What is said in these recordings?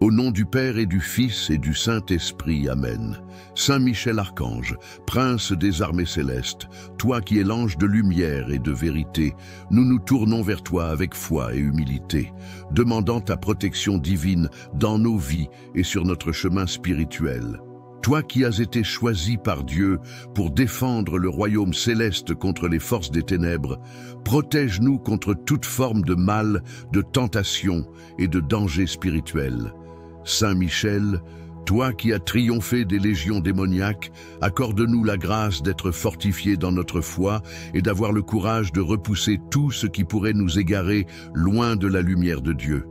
Au nom du Père et du Fils et du Saint-Esprit, Amen. Saint Michel Archange, prince des armées célestes, toi qui es l'ange de lumière et de vérité, nous nous tournons vers toi avec foi et humilité, demandant ta protection divine dans nos vies et sur notre chemin spirituel. Toi qui as été choisi par Dieu pour défendre le royaume céleste contre les forces des ténèbres, protège-nous contre toute forme de mal, de tentation et de danger spirituel. Saint Michel, toi qui as triomphé des légions démoniaques, accorde-nous la grâce d'être fortifiés dans notre foi et d'avoir le courage de repousser tout ce qui pourrait nous égarer loin de la lumière de Dieu.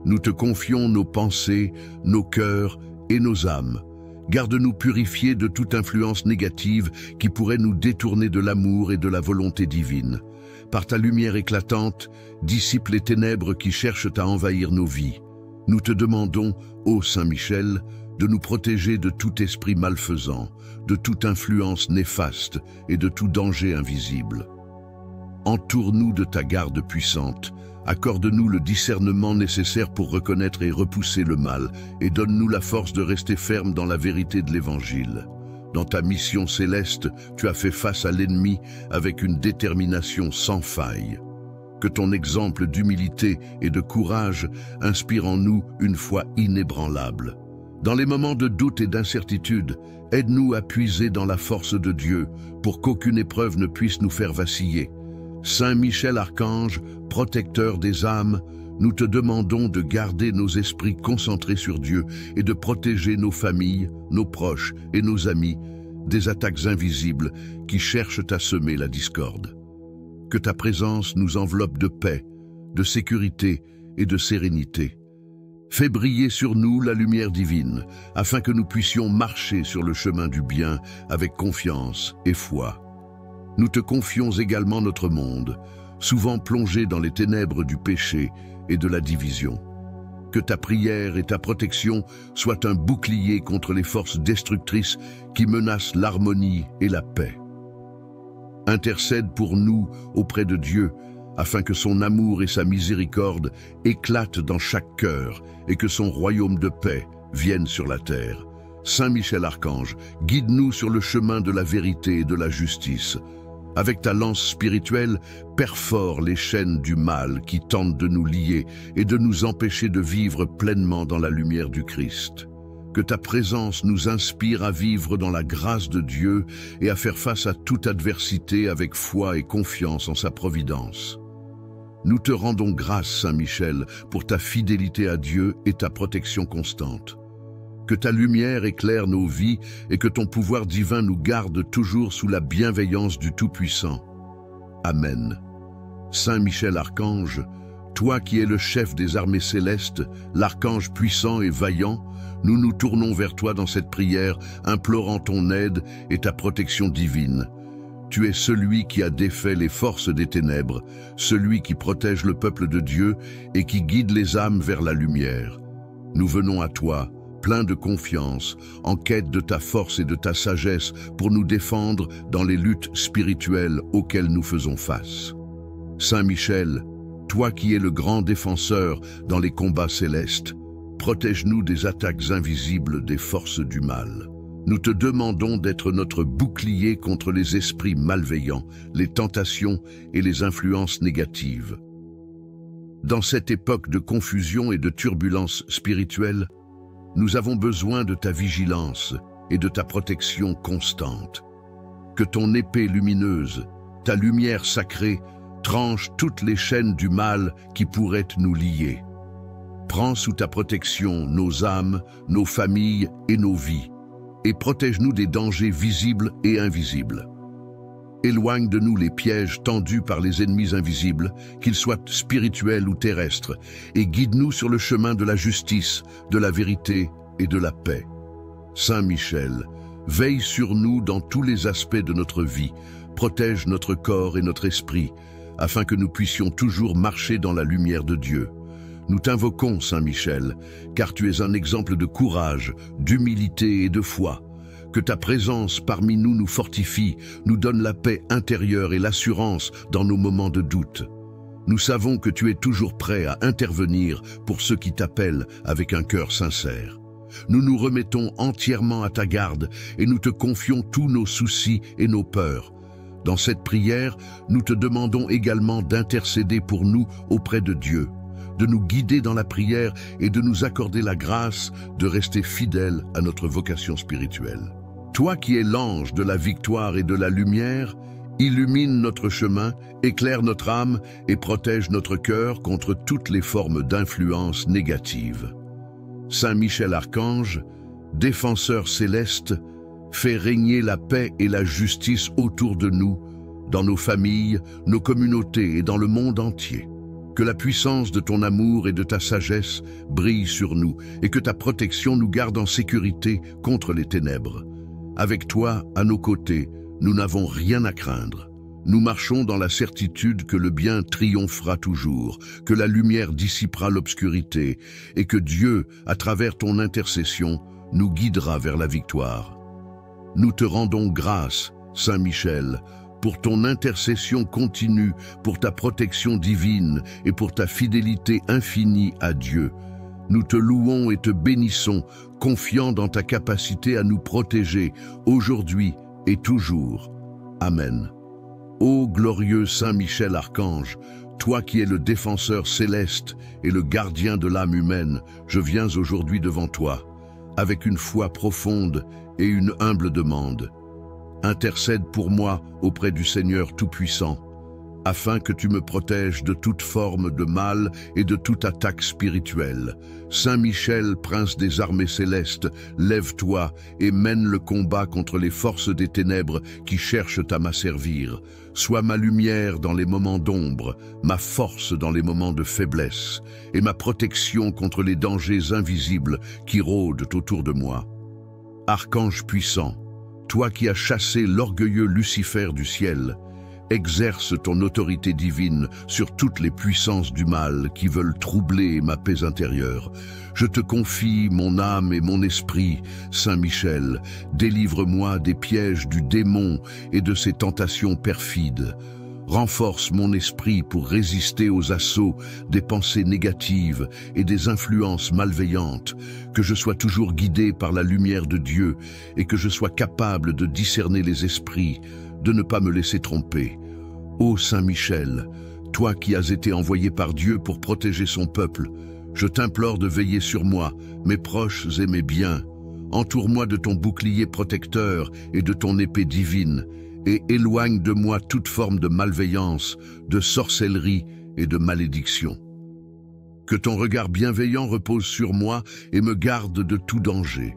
Nous te confions nos pensées, nos cœurs et nos âmes. Garde-nous purifiés de toute influence négative qui pourrait nous détourner de l'amour et de la volonté divine. Par ta lumière éclatante, dissipe les ténèbres qui cherchent à envahir nos vies. Nous te demandons, ô Saint Michel, de nous protéger de tout esprit malfaisant, de toute influence néfaste et de tout danger invisible. Entoure-nous de ta garde puissante, accorde-nous le discernement nécessaire pour reconnaître et repousser le mal, et donne-nous la force de rester ferme dans la vérité de l'Évangile. Dans ta mission céleste, tu as fait face à l'ennemi avec une détermination sans faille. Que ton exemple d'humilité et de courage inspire en nous une foi inébranlable. Dans les moments de doute et d'incertitude, aide-nous à puiser dans la force de Dieu pour qu'aucune épreuve ne puisse nous faire vaciller. Saint Michel Archange, protecteur des âmes, nous te demandons de garder nos esprits concentrés sur Dieu et de protéger nos familles, nos proches et nos amis des attaques invisibles qui cherchent à semer la discorde. Que ta présence nous enveloppe de paix, de sécurité et de sérénité. Fais briller sur nous la lumière divine, afin que nous puissions marcher sur le chemin du bien avec confiance et foi. Nous te confions également notre monde, souvent plongé dans les ténèbres du péché et de la division. Que ta prière et ta protection soient un bouclier contre les forces destructrices qui menacent l'harmonie et la paix. Intercède pour nous auprès de Dieu, afin que son amour et sa miséricorde éclatent dans chaque cœur et que son royaume de paix vienne sur la terre. Saint Michel Archange, guide-nous sur le chemin de la vérité et de la justice. Avec ta lance spirituelle, perfore les chaînes du mal qui tentent de nous lier et de nous empêcher de vivre pleinement dans la lumière du Christ. Que ta présence nous inspire à vivre dans la grâce de Dieu et à faire face à toute adversité avec foi et confiance en sa providence. Nous te rendons grâce, Saint Michel, pour ta fidélité à Dieu et ta protection constante. Que ta lumière éclaire nos vies et que ton pouvoir divin nous garde toujours sous la bienveillance du Tout-Puissant. Amen. Saint Michel Archange, toi qui es le chef des armées célestes, l'archange puissant et vaillant, nous nous tournons vers toi dans cette prière, implorant ton aide et ta protection divine. Tu es celui qui a défait les forces des ténèbres, celui qui protège le peuple de Dieu et qui guide les âmes vers la lumière. Nous venons à toi, pleins de confiance, en quête de ta force et de ta sagesse pour nous défendre dans les luttes spirituelles auxquelles nous faisons face. Saint Michel, toi qui es le grand défenseur dans les combats célestes, protège-nous des attaques invisibles des forces du mal. Nous te demandons d'être notre bouclier contre les esprits malveillants, les tentations et les influences négatives. Dans cette époque de confusion et de turbulence spirituelle, nous avons besoin de ta vigilance et de ta protection constante. Que ton épée lumineuse, ta lumière sacrée, tranche toutes les chaînes du mal qui pourraient nous lier. Prends sous ta protection nos âmes, nos familles et nos vies, et protège-nous des dangers visibles et invisibles. Éloigne de nous les pièges tendus par les ennemis invisibles, qu'ils soient spirituels ou terrestres, et guide-nous sur le chemin de la justice, de la vérité et de la paix. Saint Michel, veille sur nous dans tous les aspects de notre vie, protège notre corps et notre esprit, afin que nous puissions toujours marcher dans la lumière de Dieu. Nous t'invoquons, Saint Michel, car tu es un exemple de courage, d'humilité et de foi. Que ta présence parmi nous nous fortifie, nous donne la paix intérieure et l'assurance dans nos moments de doute. Nous savons que tu es toujours prêt à intervenir pour ceux qui t'appellent avec un cœur sincère. Nous nous remettons entièrement à ta garde et nous te confions tous nos soucis et nos peurs. Dans cette prière, nous te demandons également d'intercéder pour nous auprès de Dieu, de nous guider dans la prière et de nous accorder la grâce de rester fidèles à notre vocation spirituelle. Toi qui es l'ange de la victoire et de la lumière, illumine notre chemin, éclaire notre âme et protège notre cœur contre toutes les formes d'influence négatives. Saint Michel Archange, défenseur céleste, fais régner la paix et la justice autour de nous, dans nos familles, nos communautés et dans le monde entier. Que la puissance de ton amour et de ta sagesse brille sur nous et que ta protection nous garde en sécurité contre les ténèbres. Avec toi, à nos côtés, nous n'avons rien à craindre. Nous marchons dans la certitude que le bien triomphera toujours, que la lumière dissipera l'obscurité et que Dieu, à travers ton intercession, nous guidera vers la victoire. Nous te rendons grâce, Saint Michel, pour ton intercession continue, pour ta protection divine et pour ta fidélité infinie à Dieu. Nous te louons et te bénissons, confiants dans ta capacité à nous protéger, aujourd'hui et toujours. Amen. Ô glorieux Saint Michel Archange, toi qui es le défenseur céleste et le gardien de l'âme humaine, je viens aujourd'hui devant toi, avec une foi profonde et une humble demande. Intercède pour moi auprès du Seigneur Tout-Puissant, afin que tu me protèges de toute forme de mal et de toute attaque spirituelle. Saint Michel, prince des armées célestes, lève-toi et mène le combat contre les forces des ténèbres qui cherchent à m'asservir. Sois ma lumière dans les moments d'ombre, ma force dans les moments de faiblesse, et ma protection contre les dangers invisibles qui rôdent autour de moi. Archange puissant, toi qui as chassé l'orgueilleux Lucifer du ciel, exerce ton autorité divine sur toutes les puissances du mal qui veulent troubler ma paix intérieure. Je te confie mon âme et mon esprit, Saint Michel, délivre-moi des pièges du démon et de ses tentations perfides. Renforce mon esprit pour résister aux assauts des pensées négatives et des influences malveillantes, que je sois toujours guidé par la lumière de Dieu et que je sois capable de discerner les esprits, de ne pas me laisser tromper. Ô Saint Michel, toi qui as été envoyé par Dieu pour protéger son peuple, je t'implore de veiller sur moi, mes proches et mes biens. Entoure-moi de ton bouclier protecteur et de ton épée divine, et éloigne de moi toute forme de malveillance, de sorcellerie et de malédiction. Que ton regard bienveillant repose sur moi et me garde de tout danger.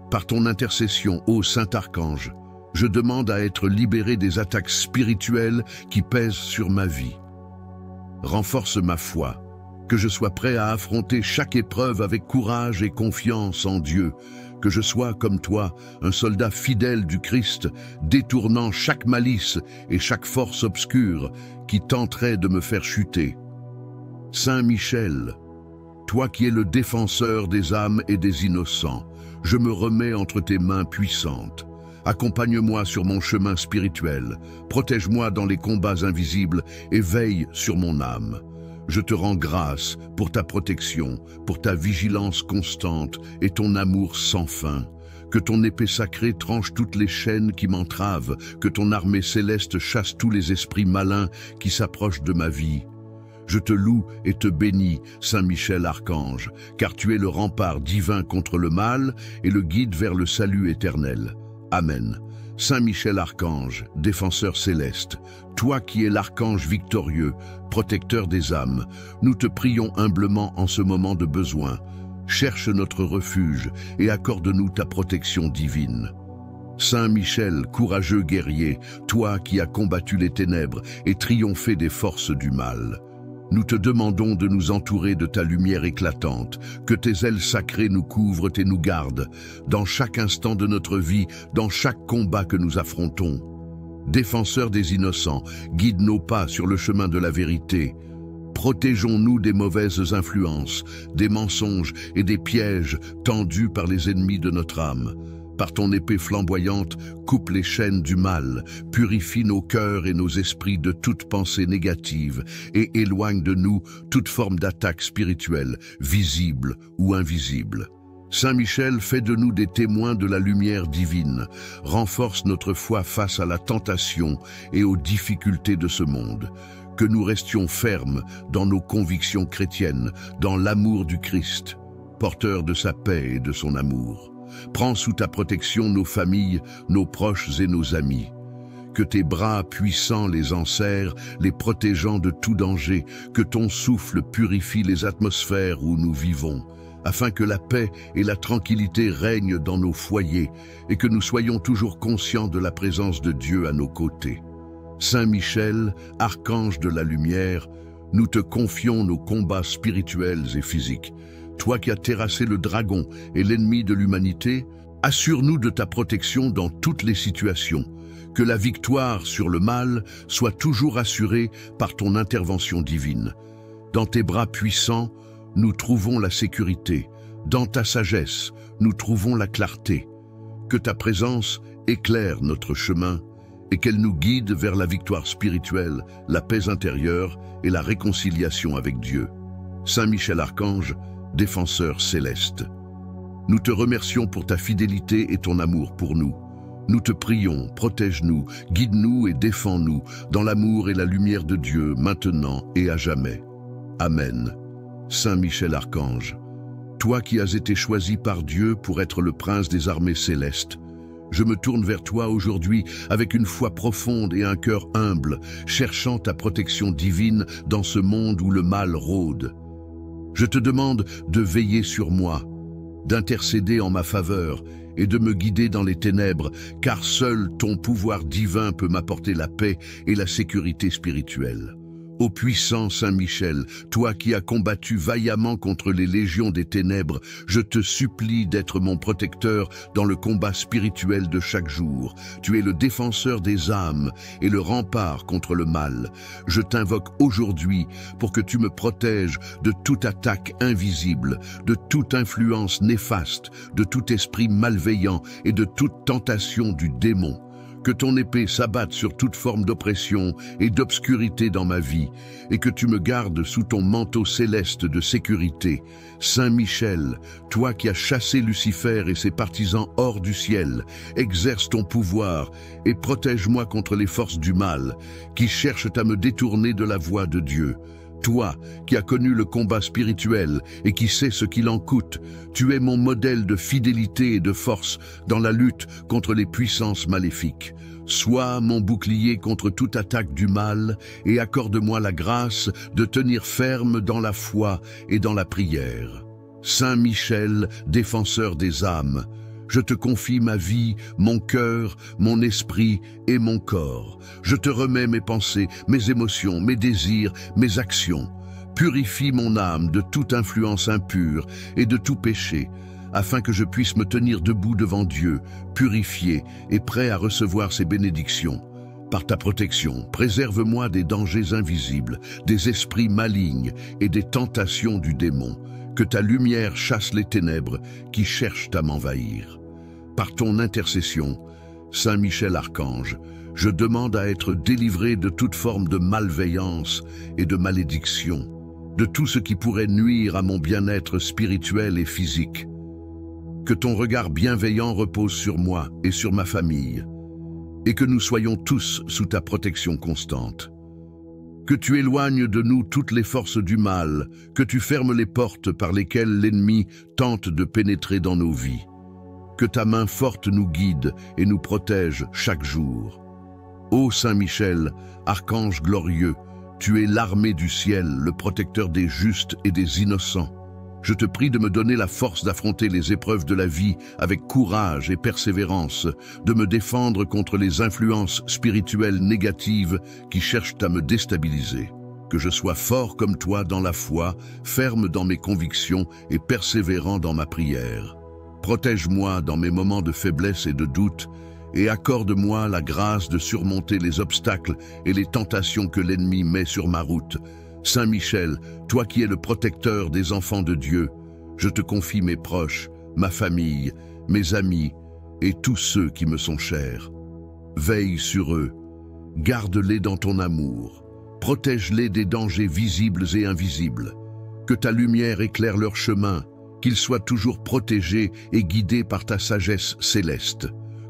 Par ton intercession, ô Saint Archange, je demande à être libéré des attaques spirituelles qui pèsent sur ma vie. Renforce ma foi, que je sois prêt à affronter chaque épreuve avec courage et confiance en Dieu, que je sois, comme toi, un soldat fidèle du Christ, détournant chaque malice et chaque force obscure qui tenterait de me faire chuter. Saint Michel, toi qui es le défenseur des âmes et des innocents, je me remets entre tes mains puissantes. Accompagne-moi sur mon chemin spirituel, protège-moi dans les combats invisibles et veille sur mon âme. Je te rends grâce pour ta protection, pour ta vigilance constante et ton amour sans fin. Que ton épée sacrée tranche toutes les chaînes qui m'entravent, que ton armée céleste chasse tous les esprits malins qui s'approchent de ma vie. Je te loue et te bénis, Saint Michel Archange, car tu es le rempart divin contre le mal et le guide vers le salut éternel. Amen. Saint Michel Archange, défenseur céleste, toi qui es l'archange victorieux, protecteur des âmes, nous te prions humblement en ce moment de besoin. Cherche notre refuge et accorde-nous ta protection divine. Saint Michel, courageux guerrier, toi qui as combattu les ténèbres et triomphé des forces du mal, nous te demandons de nous entourer de ta lumière éclatante, que tes ailes sacrées nous couvrent et nous gardent, dans chaque instant de notre vie, dans chaque combat que nous affrontons. Défenseur des innocents, guide nos pas sur le chemin de la vérité. Protégeons-nous des mauvaises influences, des mensonges et des pièges tendus par les ennemis de notre âme. par ton épée flamboyante, coupe les chaînes du mal, purifie nos cœurs et nos esprits de toute pensée négative et éloigne de nous toute forme d'attaque spirituelle, visible ou invisible. Saint Michel, fais de nous des témoins de la lumière divine, renforce notre foi face à la tentation et aux difficultés de ce monde. Que nous restions fermes dans nos convictions chrétiennes, dans l'amour du Christ, porteur de sa paix et de son amour. Prends sous ta protection nos familles, nos proches et nos amis. Que tes bras puissants les enserrent, les protégeant de tout danger, que ton souffle purifie les atmosphères où nous vivons, afin que la paix et la tranquillité règnent dans nos foyers et que nous soyons toujours conscients de la présence de Dieu à nos côtés. Saint Michel, archange de la lumière, nous te confions nos combats spirituels et physiques. Toi qui as terrassé le dragon et l'ennemi de l'humanité, assure-nous de ta protection dans toutes les situations. Que la victoire sur le mal soit toujours assurée par ton intervention divine. Dans tes bras puissants, nous trouvons la sécurité. Dans ta sagesse, nous trouvons la clarté. Que ta présence éclaire notre chemin et qu'elle nous guide vers la victoire spirituelle, la paix intérieure et la réconciliation avec Dieu. Saint Michel Archange, défenseur céleste. Nous te remercions pour ta fidélité et ton amour pour nous. Nous te prions, protège-nous, guide-nous et défends-nous dans l'amour et la lumière de Dieu, maintenant et à jamais. Amen. Saint Michel Archange, toi qui as été choisi par Dieu pour être le prince des armées célestes, je me tourne vers toi aujourd'hui avec une foi profonde et un cœur humble, cherchant ta protection divine dans ce monde où le mal rôde. Je te demande de veiller sur moi, d'intercéder en ma faveur et de me guider dans les ténèbres, car seul ton pouvoir divin peut m'apporter la paix et la sécurité spirituelle. Ô puissant Saint Michel, toi qui as combattu vaillamment contre les légions des ténèbres, je te supplie d'être mon protecteur dans le combat spirituel de chaque jour. Tu es le défenseur des âmes et le rempart contre le mal. Je t'invoque aujourd'hui pour que tu me protèges de toute attaque invisible, de toute influence néfaste, de tout esprit malveillant et de toute tentation du démon. Que ton épée s'abatte sur toute forme d'oppression et d'obscurité dans ma vie, et que tu me gardes sous ton manteau céleste de sécurité. Saint Michel, toi qui as chassé Lucifer et ses partisans hors du ciel, exerce ton pouvoir et protège-moi contre les forces du mal, qui cherchent à me détourner de la voie de Dieu. Toi, qui as connu le combat spirituel et qui sais ce qu'il en coûte, tu es mon modèle de fidélité et de force dans la lutte contre les puissances maléfiques. Sois mon bouclier contre toute attaque du mal et accorde-moi la grâce de tenir ferme dans la foi et dans la prière. Saint Michel, défenseur des âmes, je te confie ma vie, mon cœur, mon esprit et mon corps. Je te remets mes pensées, mes émotions, mes désirs, mes actions. Purifie mon âme de toute influence impure et de tout péché, afin que je puisse me tenir debout devant Dieu, purifié et prêt à recevoir ses bénédictions. Par ta protection, préserve-moi des dangers invisibles, des esprits malignes et des tentations du démon. Que ta lumière chasse les ténèbres qui cherchent à m'envahir. Par ton intercession, Saint Michel Archange, je demande à être délivré de toute forme de malveillance et de malédiction, de tout ce qui pourrait nuire à mon bien-être spirituel et physique. Que ton regard bienveillant repose sur moi et sur ma famille, et que nous soyons tous sous ta protection constante. Que tu éloignes de nous toutes les forces du mal, que tu fermes les portes par lesquelles l'ennemi tente de pénétrer dans nos vies. Que ta main forte nous guide et nous protège chaque jour. Ô Saint Michel, archange glorieux, tu es l'armée du ciel, le protecteur des justes et des innocents. Je te prie de me donner la force d'affronter les épreuves de la vie avec courage et persévérance, de me défendre contre les influences spirituelles négatives qui cherchent à me déstabiliser. Que je sois fort comme toi dans la foi, ferme dans mes convictions et persévérant dans ma prière. Protège-moi dans mes moments de faiblesse et de doute, et accorde-moi la grâce de surmonter les obstacles et les tentations que l'ennemi met sur ma route. Saint Michel, toi qui es le protecteur des enfants de Dieu, je te confie mes proches, ma famille, mes amis et tous ceux qui me sont chers. Veille sur eux, garde-les dans ton amour, protège-les des dangers visibles et invisibles. Que ta lumière éclaire leur chemin, qu'ils soient toujours protégés et guidés par ta sagesse céleste.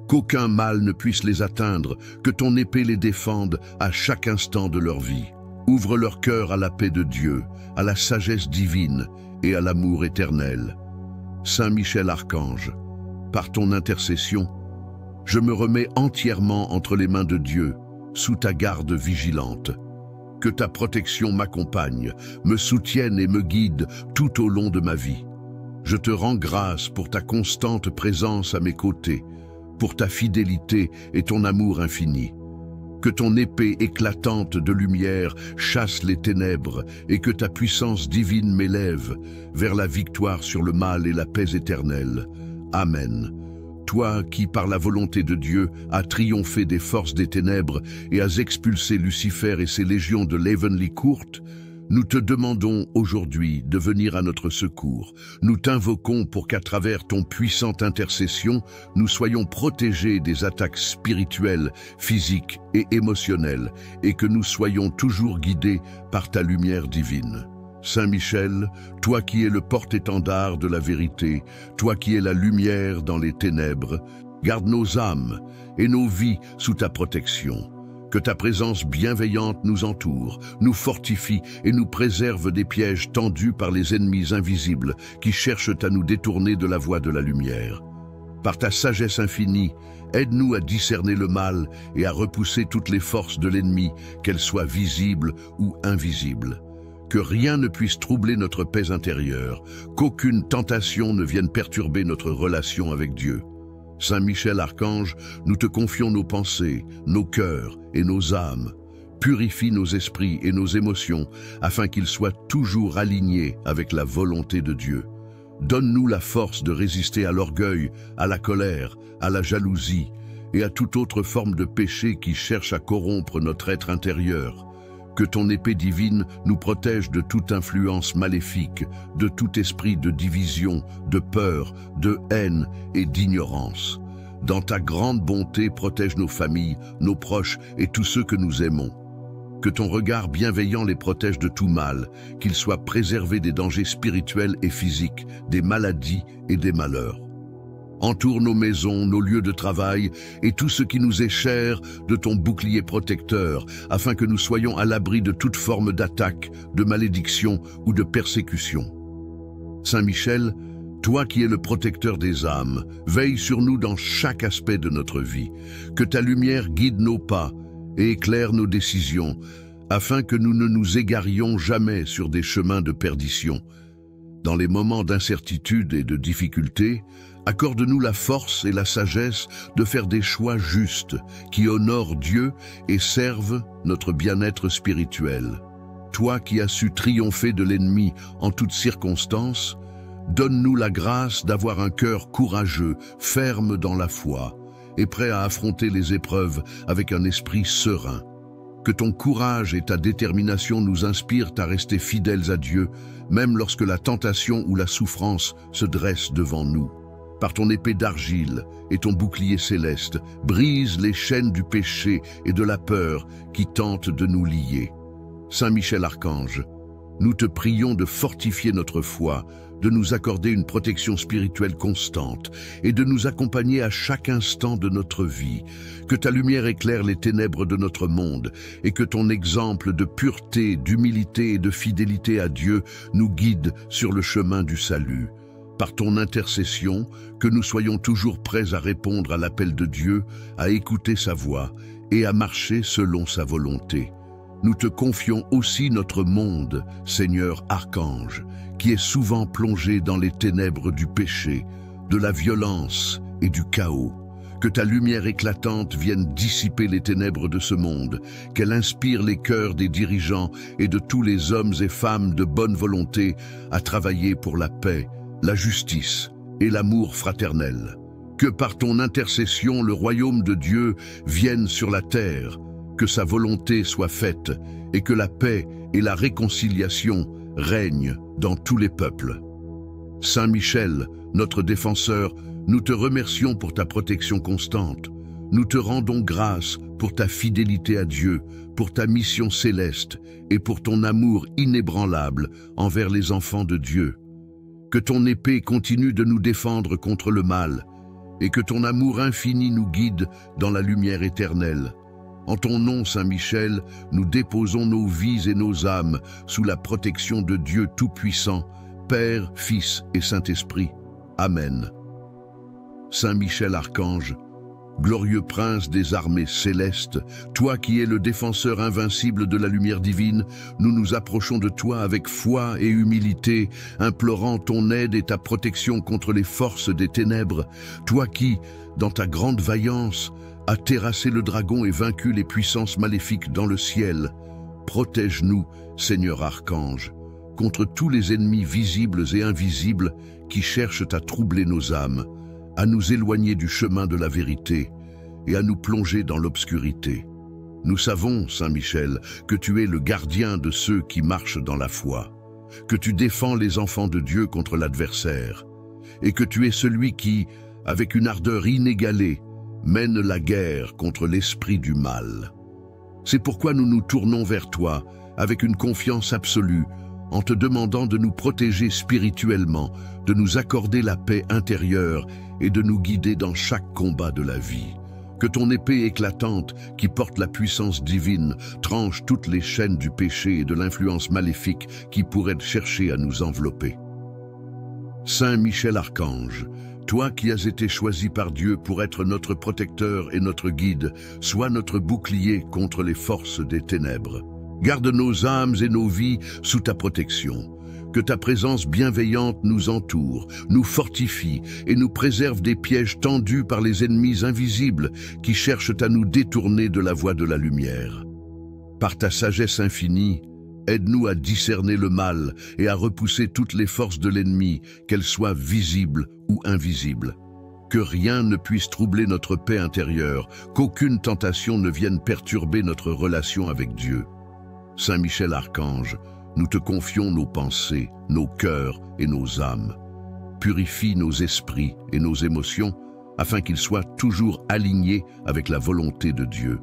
Qu'aucun mal ne puisse les atteindre, que ton épée les défende à chaque instant de leur vie. Ouvre leur cœur à la paix de Dieu, à la sagesse divine et à l'amour éternel. Saint Michel Archange, par ton intercession, je me remets entièrement entre les mains de Dieu, sous ta garde vigilante. Que ta protection m'accompagne, me soutienne et me guide tout au long de ma vie. Je te rends grâce pour ta constante présence à mes côtés, pour ta fidélité et ton amour infini. Que ton épée éclatante de lumière chasse les ténèbres et que ta puissance divine m'élève vers la victoire sur le mal et la paix éternelle. Amen. Toi qui, par la volonté de Dieu, as triomphé des forces des ténèbres et as expulsé Lucifer et ses légions de l'Heavenly Court, nous te demandons aujourd'hui de venir à notre secours. Nous t'invoquons pour qu'à travers ton puissante intercession, nous soyons protégés des attaques spirituelles, physiques et émotionnelles, et que nous soyons toujours guidés par ta lumière divine. Saint Michel, toi qui es le porte-étendard de la vérité, toi qui es la lumière dans les ténèbres, garde nos âmes et nos vies sous ta protection. Que ta présence bienveillante nous entoure, nous fortifie et nous préserve des pièges tendus par les ennemis invisibles qui cherchent à nous détourner de la voie de la lumière. Par ta sagesse infinie, aide-nous à discerner le mal et à repousser toutes les forces de l'ennemi, qu'elles soient visibles ou invisibles. Que rien ne puisse troubler notre paix intérieure, qu'aucune tentation ne vienne perturber notre relation avec Dieu. Saint Michel Archange, nous te confions nos pensées, nos cœurs et nos âmes. Purifie nos esprits et nos émotions afin qu'ils soient toujours alignés avec la volonté de Dieu. Donne-nous la force de résister à l'orgueil, à la colère, à la jalousie et à toute autre forme de péché qui cherche à corrompre notre être intérieur. Que ton épée divine nous protège de toute influence maléfique, de tout esprit de division, de peur, de haine et d'ignorance. Dans ta grande bonté, protège nos familles, nos proches et tous ceux que nous aimons. Que ton regard bienveillant les protège de tout mal, qu'ils soient préservés des dangers spirituels et physiques, des maladies et des malheurs. Entoure nos maisons, nos lieux de travail et tout ce qui nous est cher de ton bouclier protecteur, afin que nous soyons à l'abri de toute forme d'attaque, de malédiction ou de persécution. Saint Michel, toi qui es le protecteur des âmes, veille sur nous dans chaque aspect de notre vie. Que ta lumière guide nos pas et éclaire nos décisions, afin que nous ne nous égarions jamais sur des chemins de perdition. Dans les moments d'incertitude et de difficulté, accorde-nous la force et la sagesse de faire des choix justes qui honorent Dieu et servent notre bien-être spirituel. Toi qui as su triompher de l'ennemi en toutes circonstances, donne-nous la grâce d'avoir un cœur courageux, ferme dans la foi et prêt à affronter les épreuves avec un esprit serein. Que ton courage et ta détermination nous inspirent à rester fidèles à Dieu, même lorsque la tentation ou la souffrance se dressent devant nous. Par ton épée d'argile et ton bouclier céleste, brise les chaînes du péché et de la peur qui tentent de nous lier. Saint Michel Archange, nous te prions de fortifier notre foi, de nous accorder une protection spirituelle constante et de nous accompagner à chaque instant de notre vie. Que ta lumière éclaire les ténèbres de notre monde et que ton exemple de pureté, d'humilité et de fidélité à Dieu nous guide sur le chemin du salut. Par ton intercession, que nous soyons toujours prêts à répondre à l'appel de Dieu, à écouter sa voix et à marcher selon sa volonté. Nous te confions aussi notre monde, Seigneur Archange, qui est souvent plongé dans les ténèbres du péché, de la violence et du chaos. Que ta lumière éclatante vienne dissiper les ténèbres de ce monde, qu'elle inspire les cœurs des dirigeants et de tous les hommes et femmes de bonne volonté à travailler pour la paix, la justice et l'amour fraternel. Que par ton intercession, le royaume de Dieu vienne sur la terre, que sa volonté soit faite et que la paix et la réconciliation règnent dans tous les peuples. Saint Michel, notre défenseur, Nous te remercions pour ta protection constante. Nous te rendons grâce pour ta fidélité à Dieu, pour ta mission céleste et pour ton amour inébranlable envers les enfants de Dieu. Que ton épée continue de nous défendre contre le mal et que ton amour infini nous guide dans la lumière éternelle. En ton nom, Saint Michel, nous déposons nos vies et nos âmes sous la protection de Dieu Tout-Puissant, Père, Fils et Saint-Esprit. Amen. Saint Michel Archange, glorieux prince des armées célestes, toi qui es le défenseur invincible de la lumière divine, nous nous approchons de toi avec foi et humilité, implorant ton aide et ta protection contre les forces des ténèbres. Toi qui, dans ta grande vaillance, as terrassé le dragon et vaincu les puissances maléfiques dans le ciel. Protège-nous, Seigneur Archange, contre tous les ennemis visibles et invisibles qui cherchent à troubler nos âmes, à nous éloigner du chemin de la vérité et à nous plonger dans l'obscurité. Nous savons, Saint Michel, que tu es le gardien de ceux qui marchent dans la foi, que tu défends les enfants de Dieu contre l'adversaire, et que tu es celui qui, avec une ardeur inégalée, mène la guerre contre l'esprit du mal. C'est pourquoi nous nous tournons vers toi avec une confiance absolue, en te demandant de nous protéger spirituellement, de nous accorder la paix intérieure et de nous guider dans chaque combat de la vie. Que ton épée éclatante, qui porte la puissance divine, tranche toutes les chaînes du péché et de l'influence maléfique qui pourraient chercher à nous envelopper. Saint Michel Archange, toi qui as été choisi par Dieu pour être notre protecteur et notre guide, sois notre bouclier contre les forces des ténèbres. Garde nos âmes et nos vies sous ta protection. Que ta présence bienveillante nous entoure, nous fortifie et nous préserve des pièges tendus par les ennemis invisibles qui cherchent à nous détourner de la voie de la lumière. Par ta sagesse infinie, aide-nous à discerner le mal et à repousser toutes les forces de l'ennemi, qu'elles soient visibles ou invisibles. Que rien ne puisse troubler notre paix intérieure, qu'aucune tentation ne vienne perturber notre relation avec Dieu. Saint Michel Archange, nous te confions nos pensées, nos cœurs et nos âmes. Purifie nos esprits et nos émotions afin qu'ils soient toujours alignés avec la volonté de Dieu.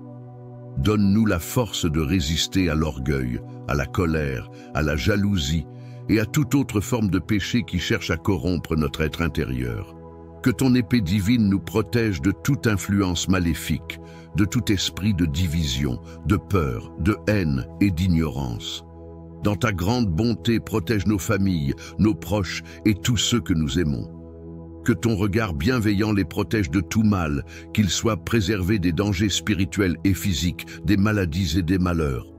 Donne-nous la force de résister à l'orgueil, à la colère, à la jalousie et à toute autre forme de péché qui cherche à corrompre notre être intérieur. Que ton épée divine nous protège de toute influence maléfique, de tout esprit de division, de peur, de haine et d'ignorance. Dans ta grande bonté, protège nos familles, nos proches et tous ceux que nous aimons. Que ton regard bienveillant les protège de tout mal, qu'ils soient préservés des dangers spirituels et physiques, des maladies et des malheurs.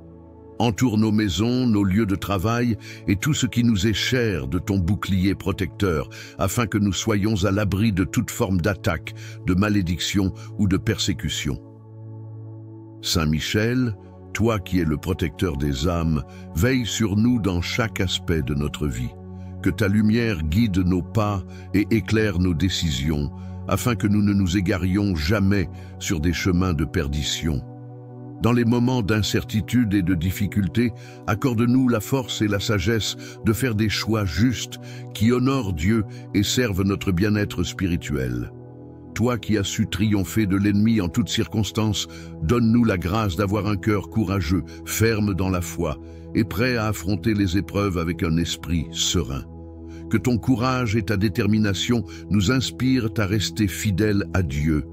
Entoure nos maisons, nos lieux de travail et tout ce qui nous est cher de ton bouclier protecteur, afin que nous soyons à l'abri de toute forme d'attaque, de malédiction ou de persécution. Saint Michel, toi qui es le protecteur des âmes, veille sur nous dans chaque aspect de notre vie. Que ta lumière guide nos pas et éclaire nos décisions, afin que nous ne nous égarions jamais sur des chemins de perdition. Dans les moments d'incertitude et de difficulté, accorde-nous la force et la sagesse de faire des choix justes qui honorent Dieu et servent notre bien-être spirituel. Toi qui as su triompher de l'ennemi en toutes circonstances, donne-nous la grâce d'avoir un cœur courageux, ferme dans la foi et prêt à affronter les épreuves avec un esprit serein. Que ton courage et ta détermination nous inspirent à rester fidèles à Dieu,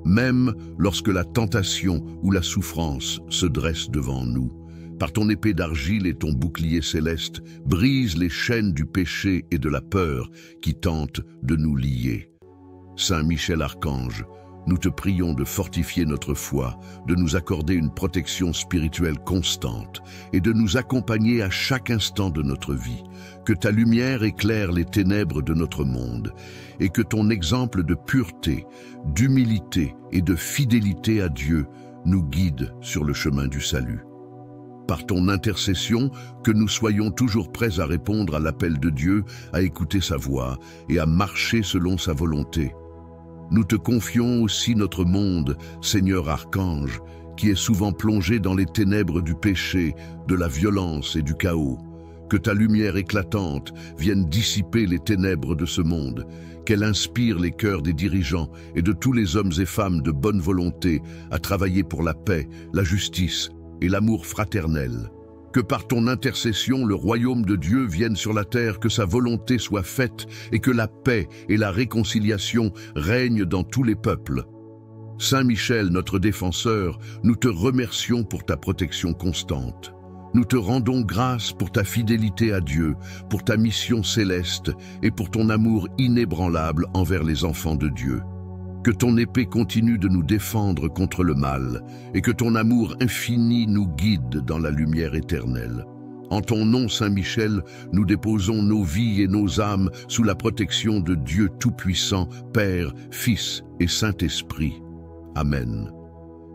même lorsque la tentation ou la souffrance se dresse devant nous. Par ton épée d'argile et ton bouclier céleste, brise les chaînes du péché et de la peur qui tentent de nous lier. Saint Michel Archange, nous te prions de fortifier notre foi, de nous accorder une protection spirituelle constante et de nous accompagner à chaque instant de notre vie. Que ta lumière éclaire les ténèbres de notre monde et que ton exemple de pureté, d'humilité et de fidélité à Dieu nous guide sur le chemin du salut. Par ton intercession, que nous soyons toujours prêts à répondre à l'appel de Dieu, à écouter sa voix et à marcher selon sa volonté. Nous te confions aussi notre monde, Seigneur Archange, qui est souvent plongé dans les ténèbres du péché, de la violence et du chaos. Que ta lumière éclatante vienne dissiper les ténèbres de ce monde, qu'elle inspire les cœurs des dirigeants et de tous les hommes et femmes de bonne volonté à travailler pour la paix, la justice et l'amour fraternel. Que par ton intercession, le royaume de Dieu vienne sur la terre, que sa volonté soit faite et que la paix et la réconciliation règnent dans tous les peuples. Saint Michel, notre défenseur, nous te remercions pour ta protection constante. Nous te rendons grâce pour ta fidélité à Dieu, pour ta mission céleste et pour ton amour inébranlable envers les enfants de Dieu. Que ton épée continue de nous défendre contre le mal et que ton amour infini nous guide dans la lumière éternelle. En ton nom, Saint Michel, nous déposons nos vies et nos âmes sous la protection de Dieu Tout-Puissant, Père, Fils et Saint-Esprit. Amen.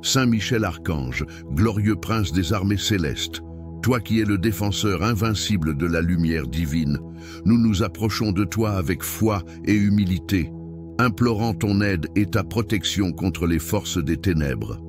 Saint Michel Archange, glorieux prince des armées célestes, toi qui es le défenseur invincible de la lumière divine, nous nous approchons de toi avec foi et humilité, implorant ton aide et ta protection contre les forces des ténèbres.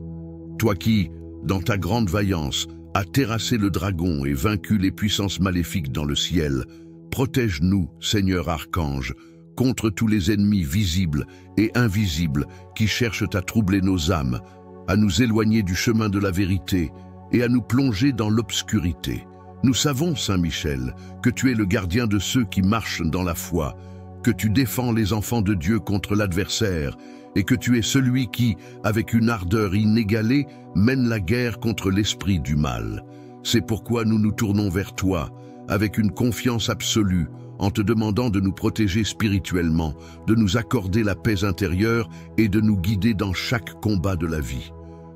Toi qui, dans ta grande vaillance, as terrassé le dragon et vaincu les puissances maléfiques dans le ciel, protège-nous, Seigneur Archange, contre tous les ennemis visibles et invisibles qui cherchent à troubler nos âmes, à nous éloigner du chemin de la vérité et à nous plonger dans l'obscurité. Nous savons, Saint Michel, que tu es le gardien de ceux qui marchent dans la foi, que tu défends les enfants de Dieu contre l'adversaire et que tu es celui qui, avec une ardeur inégalée, mène la guerre contre l'esprit du mal. C'est pourquoi nous nous tournons vers toi, avec une confiance absolue, en te demandant de nous protéger spirituellement, de nous accorder la paix intérieure et de nous guider dans chaque combat de la vie.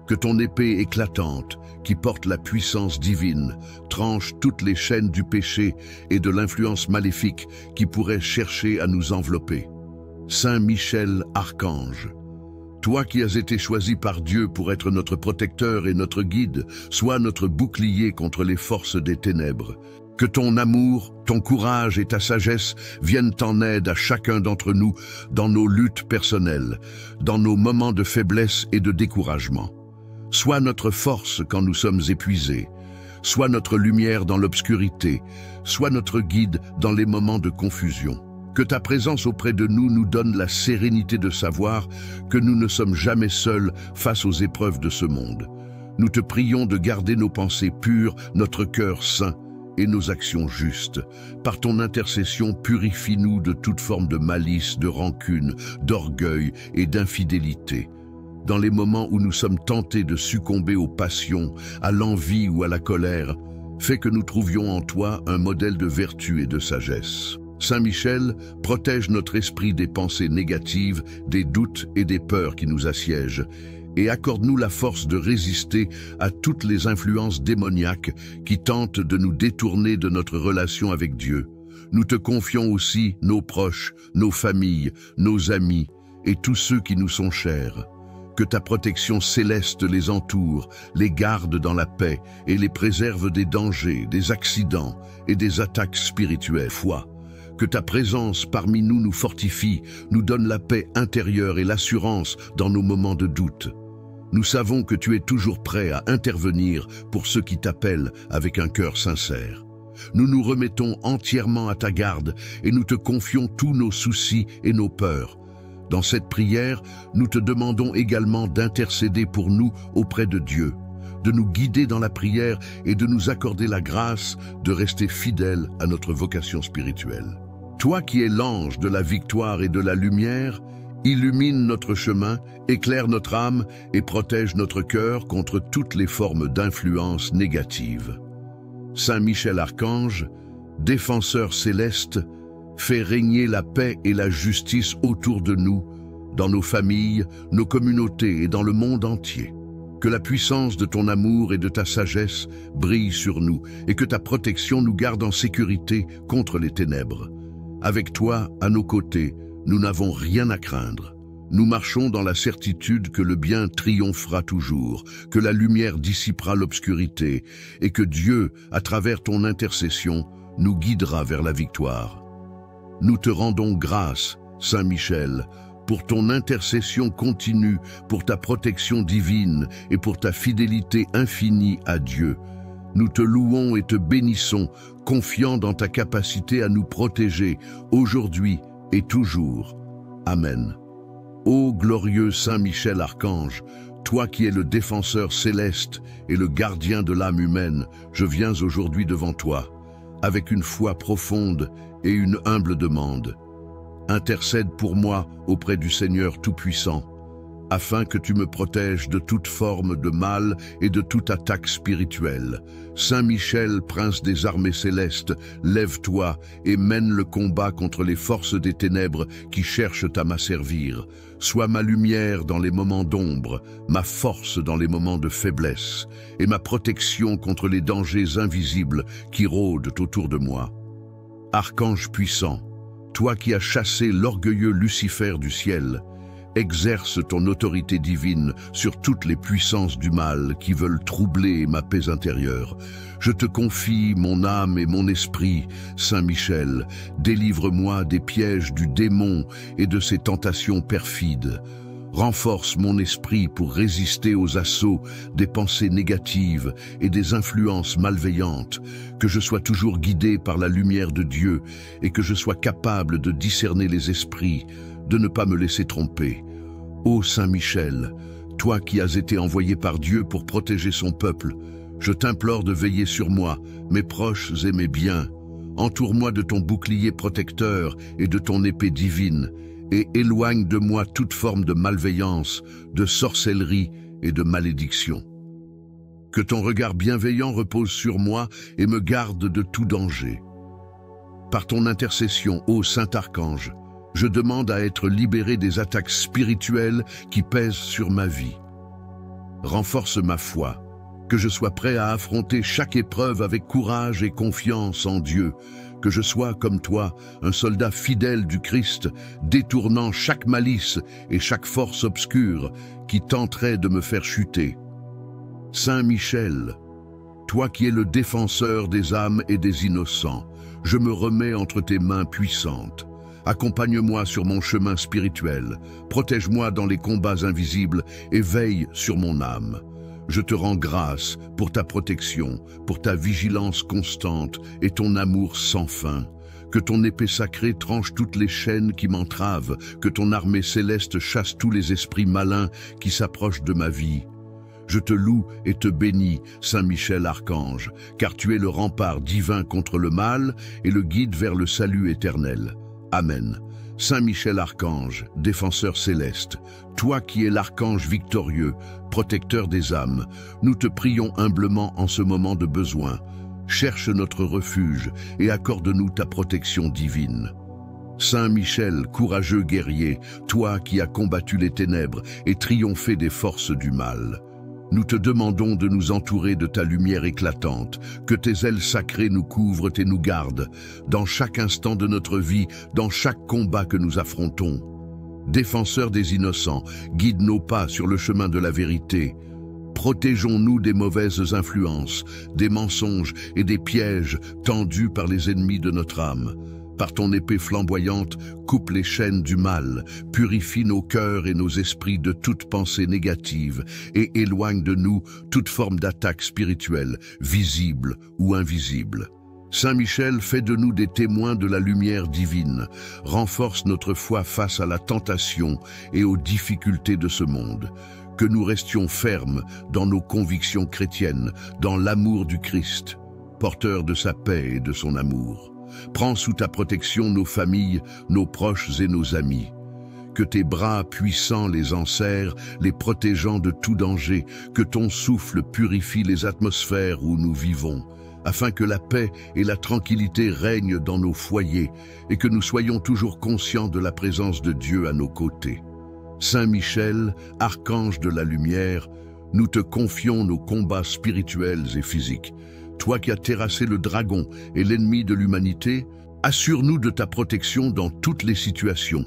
Que ton épée éclatante, qui porte la puissance divine, tranche toutes les chaînes du péché et de l'influence maléfique qui pourrait chercher à nous envelopper. Saint Michel Archange, toi qui as été choisi par Dieu pour être notre protecteur et notre guide, sois notre bouclier contre les forces des ténèbres. Que ton amour, ton courage et ta sagesse viennent en aide à chacun d'entre nous dans nos luttes personnelles, dans nos moments de faiblesse et de découragement. Sois notre force quand nous sommes épuisés, sois notre lumière dans l'obscurité, sois notre guide dans les moments de confusion. Que ta présence auprès de nous nous donne la sérénité de savoir que nous ne sommes jamais seuls face aux épreuves de ce monde. Nous te prions de garder nos pensées pures, notre cœur saint et nos actions justes. Par ton intercession, purifie-nous de toute forme de malice, de rancune, d'orgueil et d'infidélité. Dans les moments où nous sommes tentés de succomber aux passions, à l'envie ou à la colère, fais que nous trouvions en toi un modèle de vertu et de sagesse. Saint Michel, protège notre esprit des pensées négatives, des doutes et des peurs qui nous assiègent, et accorde-nous la force de résister à toutes les influences démoniaques qui tentent de nous détourner de notre relation avec Dieu. Nous te confions aussi nos proches, nos familles, nos amis et tous ceux qui nous sont chers. Que ta protection céleste les entoure, les garde dans la paix et les préserve des dangers, des accidents et des attaques spirituelles. Foi, que ta présence parmi nous nous fortifie, nous donne la paix intérieure et l'assurance dans nos moments de doute. Nous savons que tu es toujours prêt à intervenir pour ceux qui t'appellent avec un cœur sincère. Nous nous remettons entièrement à ta garde et nous te confions tous nos soucis et nos peurs. Dans cette prière, nous te demandons également d'intercéder pour nous auprès de Dieu, de nous guider dans la prière et de nous accorder la grâce de rester fidèles à notre vocation spirituelle. Toi qui es l'ange de la victoire et de la lumière, illumine notre chemin, éclaire notre âme et protège notre cœur contre toutes les formes d'influence négative. Saint Michel Archange, défenseur céleste, fais régner la paix et la justice autour de nous, dans nos familles, nos communautés et dans le monde entier. Que la puissance de ton amour et de ta sagesse brille sur nous et que ta protection nous garde en sécurité contre les ténèbres. Avec toi, à nos côtés, nous n'avons rien à craindre. Nous marchons dans la certitude que le bien triomphera toujours, que la lumière dissipera l'obscurité et que Dieu, à travers ton intercession, nous guidera vers la victoire. Nous te rendons grâce, Saint Michel, pour ton intercession continue, pour ta protection divine et pour ta fidélité infinie à Dieu. Nous te louons et te bénissons, confiants dans ta capacité à nous protéger, aujourd'hui et toujours. Amen. Ô glorieux Saint Michel Archange, toi qui es le défenseur céleste et le gardien de l'âme humaine, je viens aujourd'hui devant toi, avec une foi profonde et une humble demande. Intercède pour moi auprès du Seigneur Tout-Puissant, afin que tu me protèges de toute forme de mal et de toute attaque spirituelle. Saint Michel, prince des armées célestes, lève-toi et mène le combat contre les forces des ténèbres qui cherchent à m'asservir. Sois ma lumière dans les moments d'ombre, ma force dans les moments de faiblesse, et ma protection contre les dangers invisibles qui rôdent autour de moi. Archange puissant, toi qui as chassé l'orgueilleux Lucifer du ciel, exerce ton autorité divine sur toutes les puissances du mal qui veulent troubler ma paix intérieure. Je te confie mon âme et mon esprit, Saint Michel, délivre-moi des pièges du démon et de ses tentations perfides. Renforce mon esprit pour résister aux assauts des pensées négatives et des influences malveillantes, que je sois toujours guidé par la lumière de Dieu et que je sois capable de discerner les esprits, de ne pas me laisser tromper. Ô Saint Michel, toi qui as été envoyé par Dieu pour protéger son peuple, je t'implore de veiller sur moi, mes proches et mes biens. Entoure-moi de ton bouclier protecteur et de ton épée divine, et éloigne de moi toute forme de malveillance, de sorcellerie et de malédiction. Que ton regard bienveillant repose sur moi et me garde de tout danger. Par ton intercession, ô Saint Archange, je demande à être libéré des attaques spirituelles qui pèsent sur ma vie. Renforce ma foi, que je sois prêt à affronter chaque épreuve avec courage et confiance en Dieu, que je sois, comme toi, un soldat fidèle du Christ, détournant chaque malice et chaque force obscure qui tenterait de me faire chuter. Saint Michel, toi qui es le défenseur des âmes et des innocents, je me remets entre tes mains puissantes. Accompagne-moi sur mon chemin spirituel, protège-moi dans les combats invisibles et veille sur mon âme. Je te rends grâce pour ta protection, pour ta vigilance constante et ton amour sans fin. Que ton épée sacrée tranche toutes les chaînes qui m'entravent, que ton armée céleste chasse tous les esprits malins qui s'approchent de ma vie. Je te loue et te bénis, Saint Michel Archange, car tu es le rempart divin contre le mal et le guide vers le salut éternel. Amen. Saint Michel Archange, défenseur céleste, toi qui es l'archange victorieux, protecteur des âmes, nous te prions humblement en ce moment de besoin. Cherche notre refuge et accorde-nous ta protection divine. Saint Michel, courageux guerrier, toi qui as combattu les ténèbres et triomphé des forces du mal, nous te demandons de nous entourer de ta lumière éclatante, que tes ailes sacrées nous couvrent et nous gardent, dans chaque instant de notre vie, dans chaque combat que nous affrontons. Défenseur des innocents, guide nos pas sur le chemin de la vérité. Protégeons-nous des mauvaises influences, des mensonges et des pièges tendus par les ennemis de notre âme. Par ton épée flamboyante, coupe les chaînes du mal, purifie nos cœurs et nos esprits de toute pensée négative et éloigne de nous toute forme d'attaque spirituelle, visible ou invisible. Saint Michel, fais de nous des témoins de la lumière divine, renforce notre foi face à la tentation et aux difficultés de ce monde. Que nous restions fermes dans nos convictions chrétiennes, dans l'amour du Christ, porteur de sa paix et de son amour. Prends sous ta protection nos familles, nos proches et nos amis. Que tes bras puissants les enserrent, les protégeant de tout danger, que ton souffle purifie les atmosphères où nous vivons, afin que la paix et la tranquillité règnent dans nos foyers et que nous soyons toujours conscients de la présence de Dieu à nos côtés. Saint Michel, archange de la lumière, nous te confions nos combats spirituels et physiques. Toi qui as terrassé le dragon et l'ennemi de l'humanité, assure-nous de ta protection dans toutes les situations,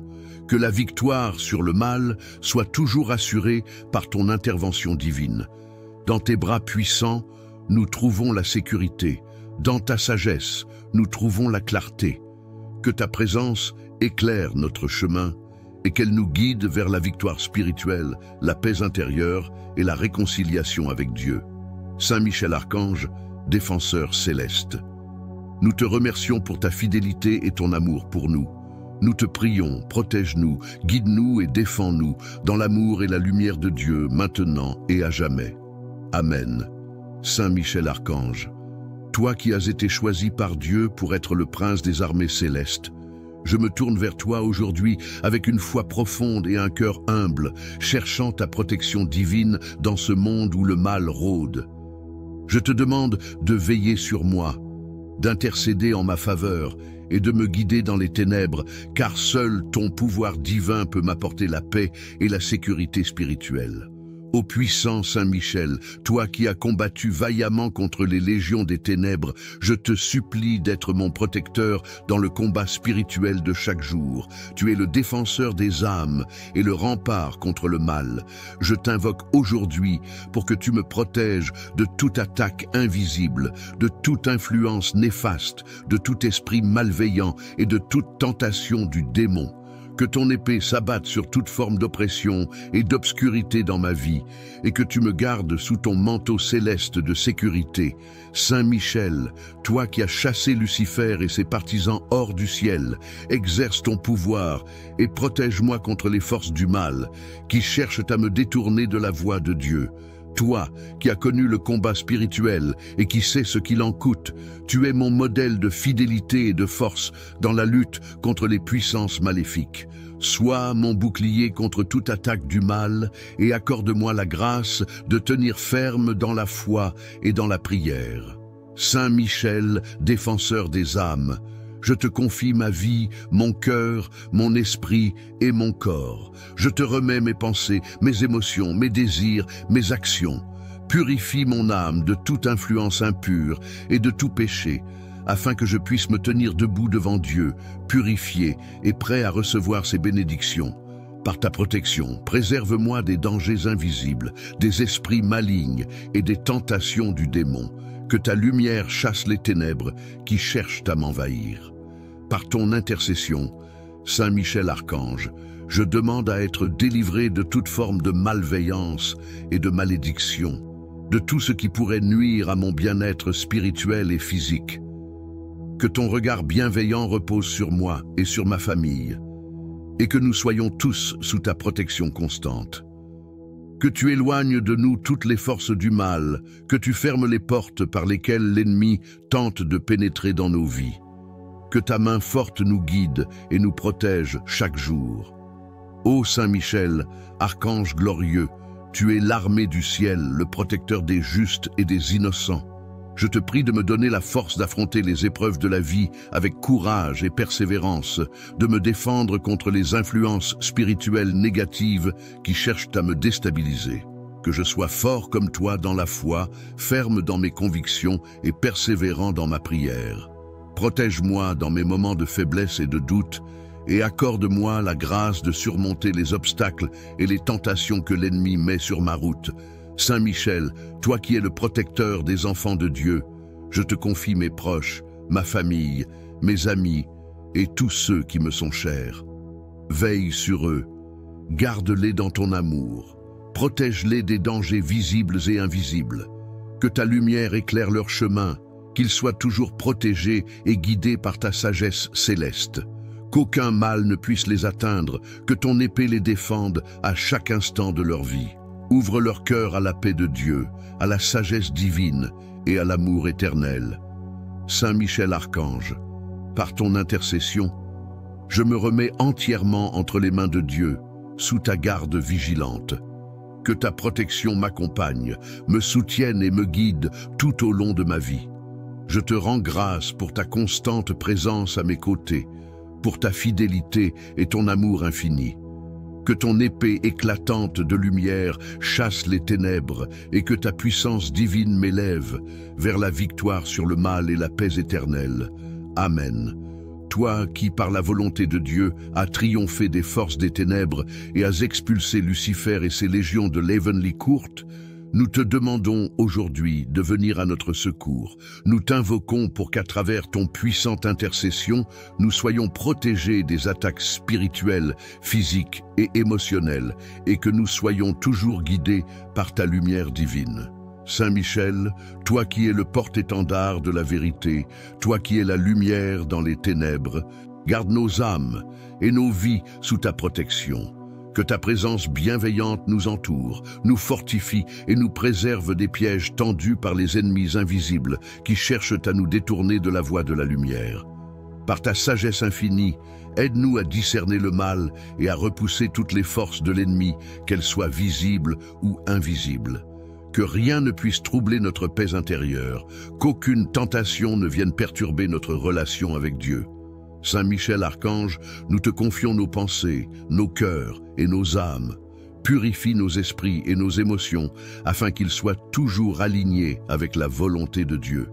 que la victoire sur le mal soit toujours assurée par ton intervention divine. Dans tes bras puissants, nous trouvons la sécurité. Dans ta sagesse, nous trouvons la clarté. Que ta présence éclaire notre chemin et qu'elle nous guide vers la victoire spirituelle, la paix intérieure et la réconciliation avec Dieu. Saint Michel Archange, défenseur céleste. Nous te remercions pour ta fidélité et ton amour pour nous. Nous te prions, protège-nous, guide-nous et défends-nous dans l'amour et la lumière de Dieu, maintenant et à jamais. Amen. Saint Michel Archange, toi qui as été choisi par Dieu pour être le prince des armées célestes, je me tourne vers toi aujourd'hui avec une foi profonde et un cœur humble, cherchant ta protection divine dans ce monde où le mal rôde. Je te demande de veiller sur moi, d'intercéder en ma faveur et de me guider dans les ténèbres, car seul ton pouvoir divin peut m'apporter la paix et la sécurité spirituelle. Ô puissant Saint Michel, toi qui as combattu vaillamment contre les légions des ténèbres, je te supplie d'être mon protecteur dans le combat spirituel de chaque jour. Tu es le défenseur des âmes et le rempart contre le mal. Je t'invoque aujourd'hui pour que tu me protèges de toute attaque invisible, de toute influence néfaste, de tout esprit malveillant et de toute tentation du démon. Que ton épée s'abatte sur toute forme d'oppression et d'obscurité dans ma vie, et que tu me gardes sous ton manteau céleste de sécurité. Saint Michel, toi qui as chassé Lucifer et ses partisans hors du ciel, exerce ton pouvoir et protège-moi contre les forces du mal, qui cherchent à me détourner de la voie de Dieu. Toi, qui as connu le combat spirituel et qui sais ce qu'il en coûte, tu es mon modèle de fidélité et de force dans la lutte contre les puissances maléfiques. Sois mon bouclier contre toute attaque du mal et accorde-moi la grâce de tenir ferme dans la foi et dans la prière. Saint Michel, défenseur des âmes, je te confie ma vie, mon cœur, mon esprit et mon corps. Je te remets mes pensées, mes émotions, mes désirs, mes actions. Purifie mon âme de toute influence impure et de tout péché, afin que je puisse me tenir debout devant Dieu, purifié et prêt à recevoir ses bénédictions. Par ta protection, préserve-moi des dangers invisibles, des esprits malignes et des tentations du démon. Que ta lumière chasse les ténèbres qui cherchent à m'envahir. Par ton intercession, Saint Michel Archange, je demande à être délivré de toute forme de malveillance et de malédiction, de tout ce qui pourrait nuire à mon bien-être spirituel et physique. Que ton regard bienveillant repose sur moi et sur ma famille, et que nous soyons tous sous ta protection constante. Que tu éloignes de nous toutes les forces du mal, que tu fermes les portes par lesquelles l'ennemi tente de pénétrer dans nos vies. Que ta main forte nous guide et nous protège chaque jour. Ô Saint Michel, archange glorieux, tu es l'armée du ciel, le protecteur des justes et des innocents. Je te prie de me donner la force d'affronter les épreuves de la vie avec courage et persévérance, de me défendre contre les influences spirituelles négatives qui cherchent à me déstabiliser. Que je sois fort comme toi dans la foi, ferme dans mes convictions et persévérant dans ma prière. Protège-moi dans mes moments de faiblesse et de doute, et accorde-moi la grâce de surmonter les obstacles et les tentations que l'ennemi met sur ma route. Saint Michel, toi qui es le protecteur des enfants de Dieu, je te confie mes proches, ma famille, mes amis et tous ceux qui me sont chers. Veille sur eux, garde-les dans ton amour, protège-les des dangers visibles et invisibles. Que ta lumière éclaire leur chemin, qu'ils soient toujours protégés et guidés par ta sagesse céleste. Qu'aucun mal ne puisse les atteindre, que ton épée les défende à chaque instant de leur vie. Ouvre leur cœur à la paix de Dieu, à la sagesse divine et à l'amour éternel. Saint Michel Archange, par ton intercession, je me remets entièrement entre les mains de Dieu, sous ta garde vigilante. Que ta protection m'accompagne, me soutienne et me guide tout au long de ma vie. Je te rends grâce pour ta constante présence à mes côtés, pour ta fidélité et ton amour infini. Que ton épée éclatante de lumière chasse les ténèbres et que ta puissance divine m'élève vers la victoire sur le mal et la paix éternelle. Amen. Toi qui, par la volonté de Dieu, as triomphé des forces des ténèbres et as expulsé Lucifer et ses légions de l'Heavenly Court, nous te demandons aujourd'hui de venir à notre secours. Nous t'invoquons pour qu'à travers ton puissante intercession, nous soyons protégés des attaques spirituelles, physiques et émotionnelles, et que nous soyons toujours guidés par ta lumière divine. Saint Michel, toi qui es le porte-étendard de la vérité, toi qui es la lumière dans les ténèbres, garde nos âmes et nos vies sous ta protection. Que ta présence bienveillante nous entoure, nous fortifie et nous préserve des pièges tendus par les ennemis invisibles qui cherchent à nous détourner de la voie de la lumière. Par ta sagesse infinie, aide-nous à discerner le mal et à repousser toutes les forces de l'ennemi, qu'elles soient visibles ou invisibles. Que rien ne puisse troubler notre paix intérieure, qu'aucune tentation ne vienne perturber notre relation avec Dieu. Saint Michel Archange, nous te confions nos pensées, nos cœurs et nos âmes. Purifie nos esprits et nos émotions afin qu'ils soient toujours alignés avec la volonté de Dieu.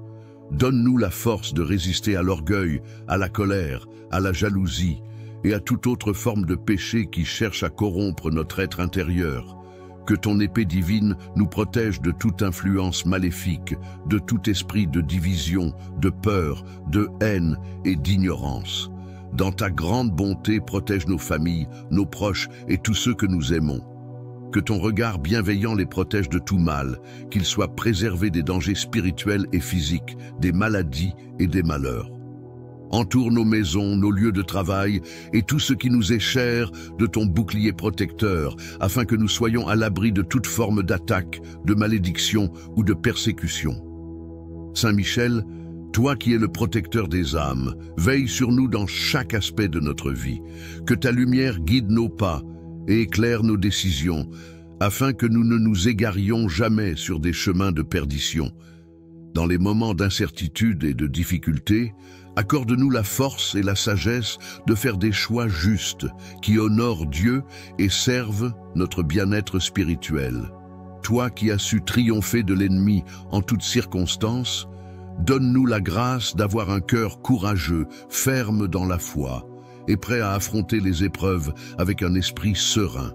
Donne-nous la force de résister à l'orgueil, à la colère, à la jalousie et à toute autre forme de péché qui cherche à corrompre notre être intérieur. Que ton épée divine nous protège de toute influence maléfique, de tout esprit de division, de peur, de haine et d'ignorance. Dans ta grande bonté, protège nos familles, nos proches et tous ceux que nous aimons. Que ton regard bienveillant les protège de tout mal, qu'ils soient préservés des dangers spirituels et physiques, des maladies et des malheurs. Entoure nos maisons, nos lieux de travail et tout ce qui nous est cher de ton bouclier protecteur, afin que nous soyons à l'abri de toute forme d'attaque, de malédiction ou de persécution. Saint Michel, toi qui es le protecteur des âmes, veille sur nous dans chaque aspect de notre vie. Que ta lumière guide nos pas et éclaire nos décisions, afin que nous ne nous égarions jamais sur des chemins de perdition. Dans les moments d'incertitude et de difficulté, accorde-nous la force et la sagesse de faire des choix justes qui honorent Dieu et servent notre bien-être spirituel. Toi qui as su triompher de l'ennemi en toutes circonstances, donne-nous la grâce d'avoir un cœur courageux, ferme dans la foi et prêt à affronter les épreuves avec un esprit serein.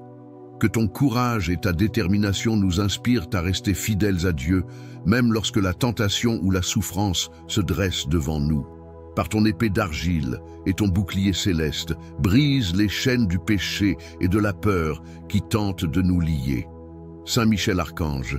Que ton courage et ta détermination nous inspirent à rester fidèles à Dieu, même lorsque la tentation ou la souffrance se dresse devant nous. Par ton épée d'argile et ton bouclier céleste, brise les chaînes du péché et de la peur qui tentent de nous lier. Saint Michel Archange,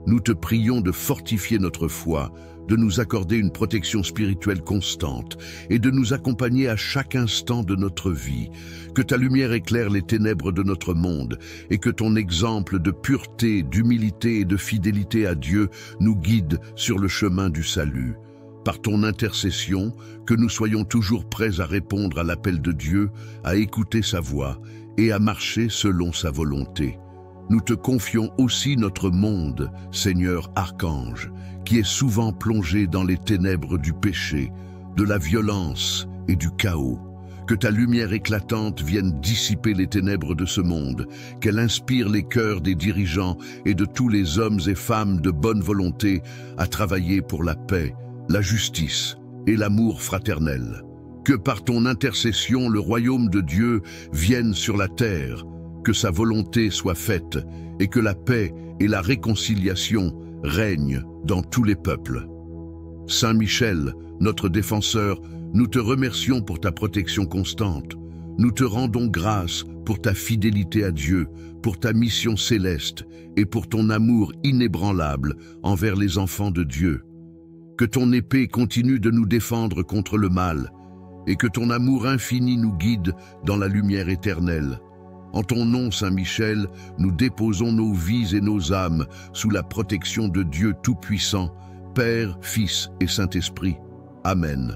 nous te prions de fortifier notre foi, de nous accorder une protection spirituelle constante et de nous accompagner à chaque instant de notre vie. Que ta lumière éclaire les ténèbres de notre monde et que ton exemple de pureté, d'humilité et de fidélité à Dieu nous guide sur le chemin du salut. Par ton intercession, que nous soyons toujours prêts à répondre à l'appel de Dieu, à écouter sa voix et à marcher selon sa volonté. Nous te confions aussi notre monde, Seigneur Archange, qui est souvent plongé dans les ténèbres du péché, de la violence et du chaos. Que ta lumière éclatante vienne dissiper les ténèbres de ce monde, qu'elle inspire les cœurs des dirigeants et de tous les hommes et femmes de bonne volonté à travailler pour la paix, la justice et l'amour fraternel. Que par ton intercession le royaume de Dieu vienne sur la terre, que sa volonté soit faite et que la paix et la réconciliation règnent dans tous les peuples. Saint Michel, notre défenseur, nous te remercions pour ta protection constante. Nous te rendons grâce pour ta fidélité à Dieu, pour ta mission céleste et pour ton amour inébranlable envers les enfants de Dieu. Que ton épée continue de nous défendre contre le mal et que ton amour infini nous guide dans la lumière éternelle. En ton nom, Saint Michel, nous déposons nos vies et nos âmes sous la protection de Dieu Tout-Puissant, Père, Fils et Saint-Esprit. Amen.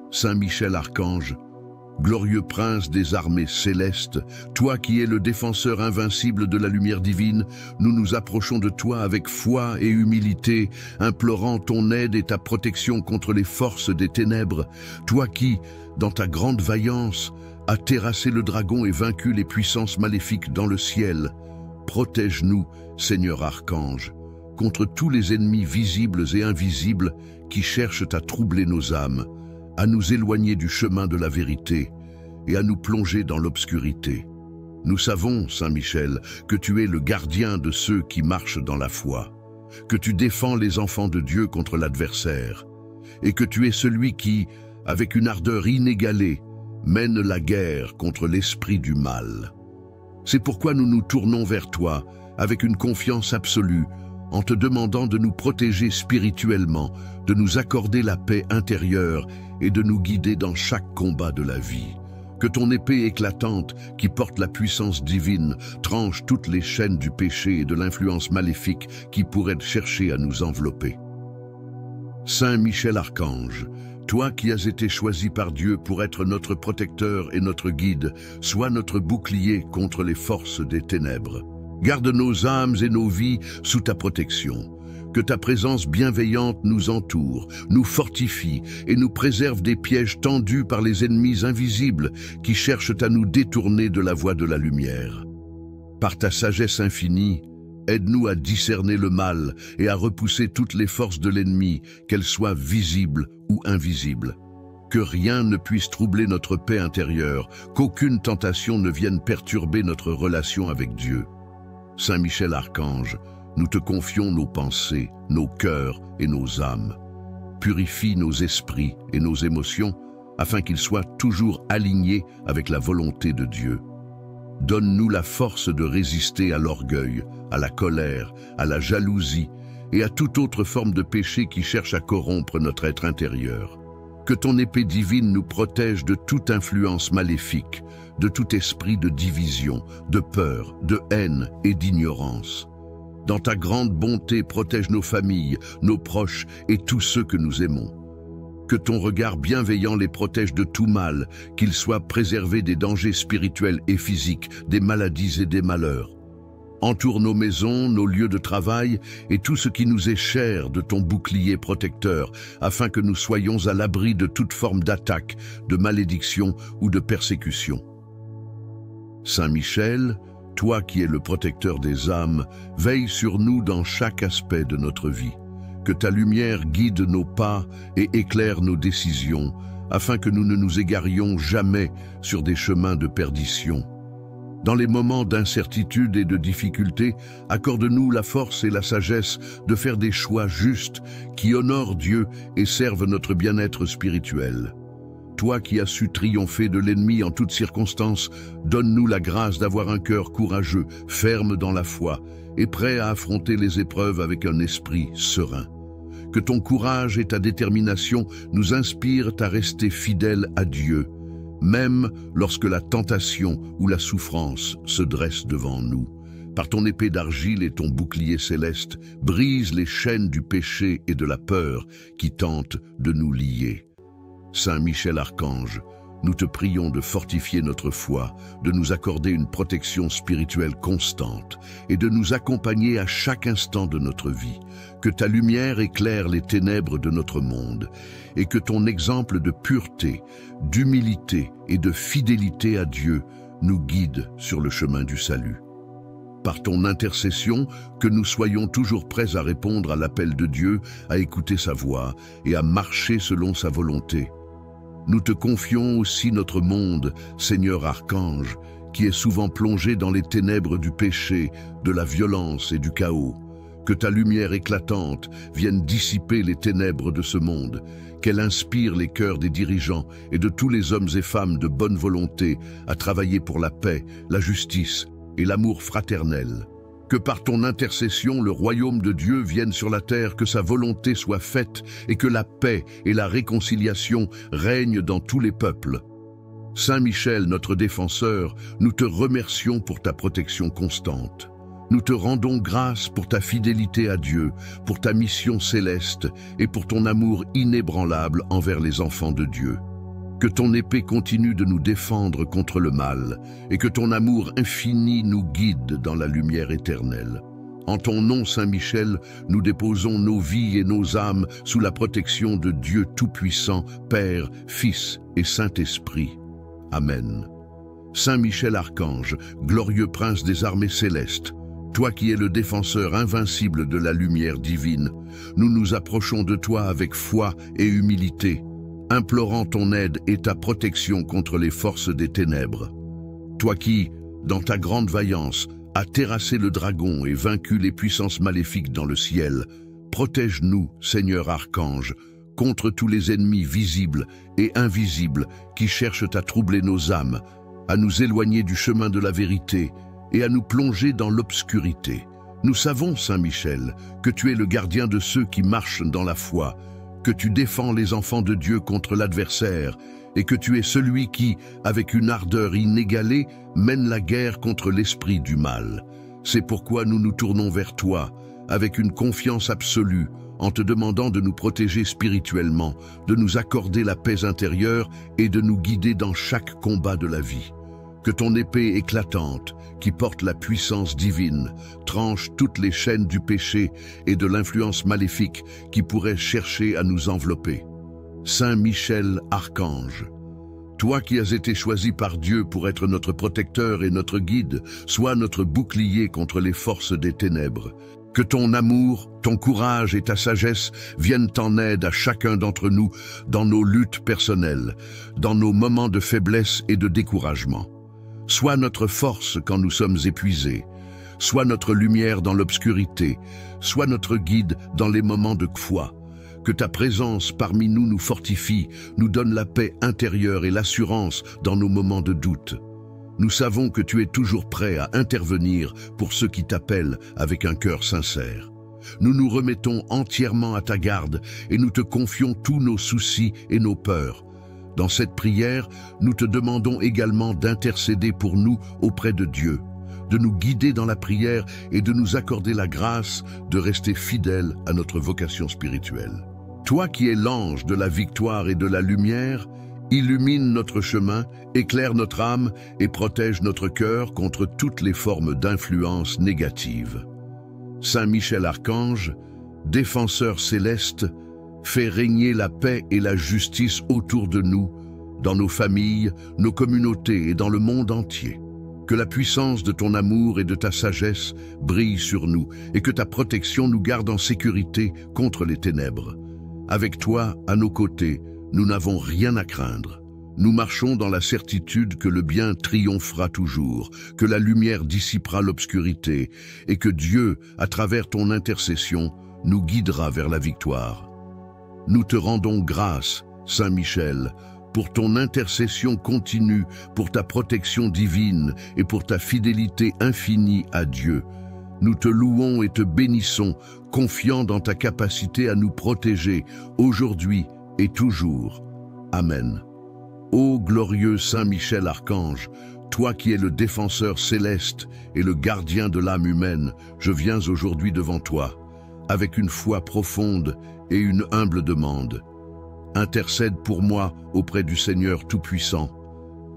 Saint Michel Archange, glorieux prince des armées célestes, toi qui es le défenseur invincible de la lumière divine, nous nous approchons de toi avec foi et humilité, implorant ton aide et ta protection contre les forces des ténèbres. Toi qui, dans ta grande vaillance, as terrassé le dragon et vaincu les puissances maléfiques dans le ciel. Protège-nous, Seigneur Archange, contre tous les ennemis visibles et invisibles qui cherchent à troubler nos âmes, à nous éloigner du chemin de la vérité et à nous plonger dans l'obscurité. Nous savons, Saint Michel, que tu es le gardien de ceux qui marchent dans la foi, que tu défends les enfants de Dieu contre l'adversaire, et que tu es celui qui, avec une ardeur inégalée, mène la guerre contre l'esprit du mal. C'est pourquoi nous nous tournons vers toi avec une confiance absolue, en te demandant de nous protéger spirituellement, de nous accorder la paix intérieure et de nous guider dans chaque combat de la vie. Que ton épée éclatante, qui porte la puissance divine, tranche toutes les chaînes du péché et de l'influence maléfique qui pourraient chercher à nous envelopper. Saint Michel Archange, toi qui as été choisi par Dieu pour être notre protecteur et notre guide, sois notre bouclier contre les forces des ténèbres. Garde nos âmes et nos vies sous ta protection. Que ta présence bienveillante nous entoure, nous fortifie et nous préserve des pièges tendus par les ennemis invisibles qui cherchent à nous détourner de la voie de la lumière. Par ta sagesse infinie, aide-nous à discerner le mal et à repousser toutes les forces de l'ennemi, qu'elles soient visibles ou invisibles. Que rien ne puisse troubler notre paix intérieure, qu'aucune tentation ne vienne perturber notre relation avec Dieu. Saint Michel Archange, nous te confions nos pensées, nos cœurs et nos âmes. Purifie nos esprits et nos émotions afin qu'ils soient toujours alignés avec la volonté de Dieu. Donne-nous la force de résister à l'orgueil, à la colère, à la jalousie et à toute autre forme de péché qui cherche à corrompre notre être intérieur. Que ton épée divine nous protège de toute influence maléfique, de tout esprit de division, de peur, de haine et d'ignorance. Dans ta grande bonté, protège nos familles, nos proches et tous ceux que nous aimons. Que ton regard bienveillant les protège de tout mal, qu'ils soient préservés des dangers spirituels et physiques, des maladies et des malheurs. Entoure nos maisons, nos lieux de travail et tout ce qui nous est cher de ton bouclier protecteur, afin que nous soyons à l'abri de toute forme d'attaque, de malédiction ou de persécution. Saint Michel, toi qui es le protecteur des âmes, veille sur nous dans chaque aspect de notre vie. Que ta lumière guide nos pas et éclaire nos décisions, afin que nous ne nous égarions jamais sur des chemins de perdition. Dans les moments d'incertitude et de difficulté, accorde-nous la force et la sagesse de faire des choix justes qui honorent Dieu et servent notre bien-être spirituel. Toi qui as su triompher de l'ennemi en toutes circonstances, donne-nous la grâce d'avoir un cœur courageux, ferme dans la foi et prêt à affronter les épreuves avec un esprit serein. Que ton courage et ta détermination nous inspirent à rester fidèles à Dieu, même lorsque la tentation ou la souffrance se dresse devant nous. Par ton épée d'argile et ton bouclier céleste, brise les chaînes du péché et de la peur qui tentent de nous lier. Saint Michel Archange, nous te prions de fortifier notre foi, de nous accorder une protection spirituelle constante et de nous accompagner à chaque instant de notre vie. Que ta lumière éclaire les ténèbres de notre monde et que ton exemple de pureté, d'humilité et de fidélité à Dieu nous guide sur le chemin du salut. Par ton intercession, que nous soyons toujours prêts à répondre à l'appel de Dieu, à écouter sa voix et à marcher selon sa volonté. Nous te confions aussi notre monde, Seigneur Archange, qui est souvent plongé dans les ténèbres du péché, de la violence et du chaos. Que ta lumière éclatante vienne dissiper les ténèbres de ce monde, qu'elle inspire les cœurs des dirigeants et de tous les hommes et femmes de bonne volonté à travailler pour la paix, la justice et l'amour fraternel. Que par ton intercession, le royaume de Dieu vienne sur la terre, que sa volonté soit faite et que la paix et la réconciliation règnent dans tous les peuples. Saint Michel, notre défenseur, nous te remercions pour ta protection constante. Nous te rendons grâce pour ta fidélité à Dieu, pour ta mission céleste et pour ton amour inébranlable envers les enfants de Dieu. Que ton épée continue de nous défendre contre le mal et que ton amour infini nous guide dans la lumière éternelle. En ton nom, Saint Michel, nous déposons nos vies et nos âmes sous la protection de Dieu Tout-Puissant, Père, Fils et Saint-Esprit. Amen. Saint Michel Archange, glorieux prince des armées célestes, toi qui es le défenseur invincible de la lumière divine, nous nous approchons de toi avec foi et humilité, implorant ton aide et ta protection contre les forces des ténèbres. Toi qui, dans ta grande vaillance, as terrassé le dragon et vaincu les puissances maléfiques dans le ciel, protège-nous, Seigneur Archange, contre tous les ennemis visibles et invisibles qui cherchent à troubler nos âmes, à nous éloigner du chemin de la vérité et à nous plonger dans l'obscurité. Nous savons, Saint Michel, que tu es le gardien de ceux qui marchent dans la foi, que tu défends les enfants de Dieu contre l'adversaire, et que tu es celui qui, avec une ardeur inégalée, mène la guerre contre l'esprit du mal. C'est pourquoi nous nous tournons vers toi, avec une confiance absolue, en te demandant de nous protéger spirituellement, de nous accorder la paix intérieure et de nous guider dans chaque combat de la vie. Que ton épée éclatante, qui porte la puissance divine, tranche toutes les chaînes du péché et de l'influence maléfique qui pourrait chercher à nous envelopper. Saint Michel Archange, toi qui as été choisi par Dieu pour être notre protecteur et notre guide, sois notre bouclier contre les forces des ténèbres. Que ton amour, ton courage et ta sagesse viennent en aide à chacun d'entre nous dans nos luttes personnelles, dans nos moments de faiblesse et de découragement. Sois notre force quand nous sommes épuisés, sois notre lumière dans l'obscurité, sois notre guide dans les moments de foi. Que ta présence parmi nous nous fortifie, nous donne la paix intérieure et l'assurance dans nos moments de doute. Nous savons que tu es toujours prêt à intervenir pour ceux qui t'appellent avec un cœur sincère. Nous nous remettons entièrement à ta garde et nous te confions tous nos soucis et nos peurs. Dans cette prière, nous te demandons également d'intercéder pour nous auprès de Dieu, de nous guider dans la prière et de nous accorder la grâce de rester fidèles à notre vocation spirituelle. Toi qui es l'ange de la victoire et de la lumière, illumine notre chemin, éclaire notre âme et protège notre cœur contre toutes les formes d'influence négative. Saint Michel Archange, défenseur céleste, fais régner la paix et la justice autour de nous, dans nos familles, nos communautés et dans le monde entier. Que la puissance de ton amour et de ta sagesse brille sur nous et que ta protection nous garde en sécurité contre les ténèbres. Avec toi, à nos côtés, nous n'avons rien à craindre. Nous marchons dans la certitude que le bien triomphera toujours, que la lumière dissipera l'obscurité et que Dieu, à travers ton intercession, nous guidera vers la victoire. Nous te rendons grâce, Saint Michel, pour ton intercession continue, pour ta protection divine et pour ta fidélité infinie à Dieu. Nous te louons et te bénissons, confiants dans ta capacité à nous protéger, aujourd'hui et toujours. Amen. Ô glorieux Saint Michel Archange, toi qui es le défenseur céleste et le gardien de l'âme humaine, je viens aujourd'hui devant toi, avec une foi profonde et une humble demande. Intercède pour moi auprès du Seigneur Tout-Puissant,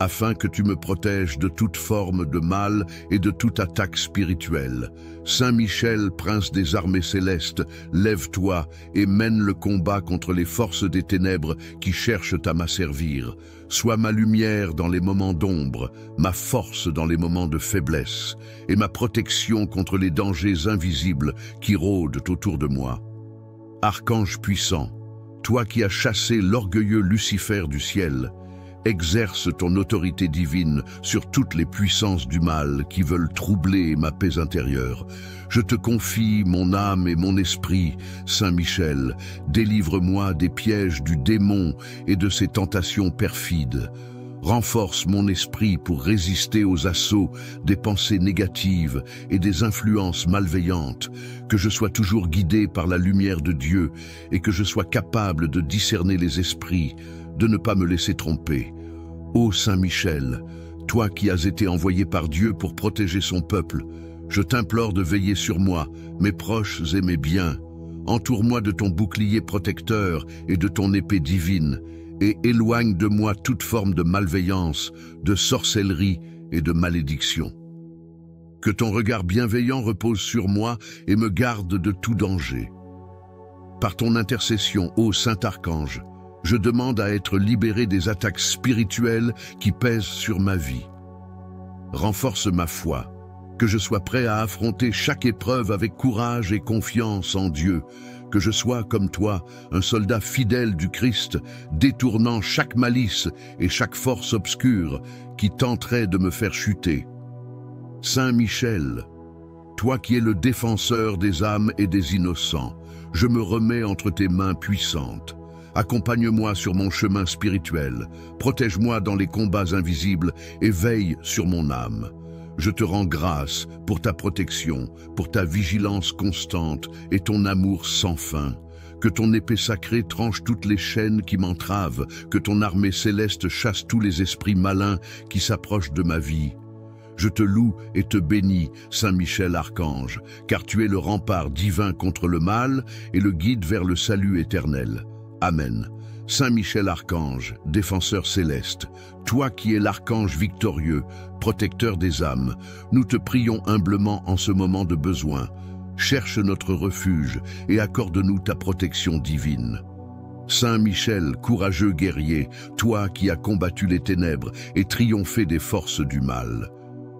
afin que tu me protèges de toute forme de mal et de toute attaque spirituelle. Saint Michel, prince des armées célestes, lève-toi et mène le combat contre les forces des ténèbres qui cherchent à m'asservir. Sois ma lumière dans les moments d'ombre, ma force dans les moments de faiblesse, et ma protection contre les dangers invisibles qui rôdent autour de moi. Archange puissant, toi qui as chassé l'orgueilleux Lucifer du ciel, exerce ton autorité divine sur toutes les puissances du mal qui veulent troubler ma paix intérieure. Je te confie mon âme et mon esprit, Saint Michel, délivre-moi des pièges du démon et de ses tentations perfides. Renforce mon esprit pour résister aux assauts des pensées négatives et des influences malveillantes, que je sois toujours guidé par la lumière de Dieu et que je sois capable de discerner les esprits, de ne pas me laisser tromper. Ô Saint Michel, toi qui as été envoyé par Dieu pour protéger son peuple, je t'implore de veiller sur moi, mes proches et mes biens. Entoure-moi de ton bouclier protecteur et de ton épée divine, et éloigne de moi toute forme de malveillance, de sorcellerie et de malédiction. Que ton regard bienveillant repose sur moi et me garde de tout danger. Par ton intercession, ô Saint Archange, je demande à être libéré des attaques spirituelles qui pèsent sur ma vie. Renforce ma foi, que je sois prêt à affronter chaque épreuve avec courage et confiance en Dieu, que je sois, comme toi, un soldat fidèle du Christ, détournant chaque malice et chaque force obscure qui tenterait de me faire chuter. Saint Michel, toi qui es le défenseur des âmes et des innocents, je me remets entre tes mains puissantes. Accompagne-moi sur mon chemin spirituel, protège-moi dans les combats invisibles et veille sur mon âme. Je te rends grâce pour ta protection, pour ta vigilance constante et ton amour sans fin. Que ton épée sacrée tranche toutes les chaînes qui m'entravent, que ton armée céleste chasse tous les esprits malins qui s'approchent de ma vie. Je te loue et te bénis, Saint Michel Archange, car tu es le rempart divin contre le mal et le guide vers le salut éternel. Amen. Saint Michel Archange, défenseur céleste, toi qui es l'archange victorieux, protecteur des âmes, nous te prions humblement en ce moment de besoin. Cherche notre refuge et accorde-nous ta protection divine. Saint Michel, courageux guerrier, toi qui as combattu les ténèbres et triomphé des forces du mal,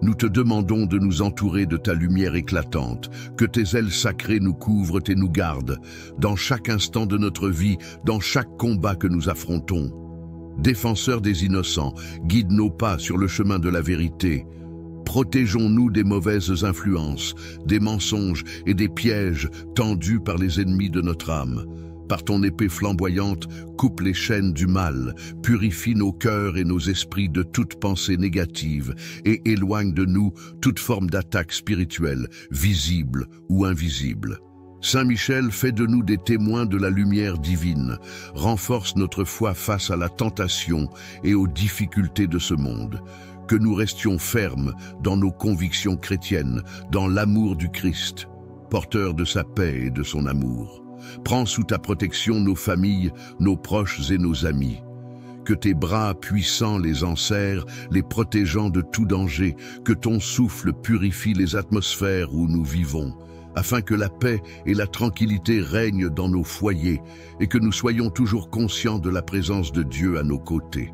nous te demandons de nous entourer de ta lumière éclatante, que tes ailes sacrées nous couvrent et nous gardent, dans chaque instant de notre vie, dans chaque combat que nous affrontons. Défenseur des innocents, guide nos pas sur le chemin de la vérité. Protégeons-nous des mauvaises influences, des mensonges et des pièges tendus par les ennemis de notre âme. Par ton épée flamboyante, coupe les chaînes du mal, purifie nos cœurs et nos esprits de toute pensée négative et éloigne de nous toute forme d'attaque spirituelle, visible ou invisible. Saint Michel, fais de nous des témoins de la lumière divine, renforce notre foi face à la tentation et aux difficultés de ce monde. Que nous restions fermes dans nos convictions chrétiennes, dans l'amour du Christ, porteur de sa paix et de son amour. Prends sous ta protection nos familles, nos proches et nos amis. Que tes bras puissants les enserrent, les protégeant de tout danger, que ton souffle purifie les atmosphères où nous vivons, afin que la paix et la tranquillité règnent dans nos foyers et que nous soyons toujours conscients de la présence de Dieu à nos côtés.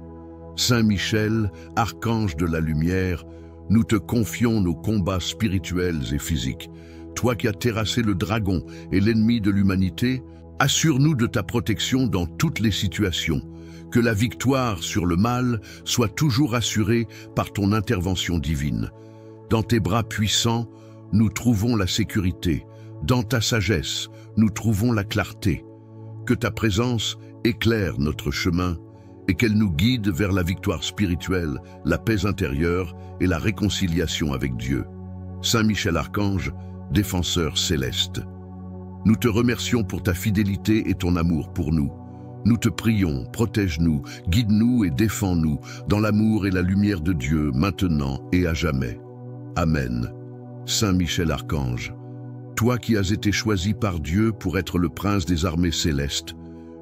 Saint Michel, archange de la lumière, nous te confions nos combats spirituels et physiques. Toi qui as terrassé le dragon et l'ennemi de l'humanité, assure-nous de ta protection dans toutes les situations, que la victoire sur le mal soit toujours assurée par ton intervention divine. Dans tes bras puissants, nous trouvons la sécurité. Dans ta sagesse, nous trouvons la clarté. Que ta présence éclaire notre chemin et qu'elle nous guide vers la victoire spirituelle, la paix intérieure et la réconciliation avec Dieu. Saint Michel Archange, défenseur céleste. Nous te remercions pour ta fidélité et ton amour pour nous. Nous te prions, protège-nous, guide-nous et défends-nous dans l'amour et la lumière de Dieu, maintenant et à jamais. Amen. Saint Michel Archange, toi qui as été choisi par Dieu pour être le prince des armées célestes,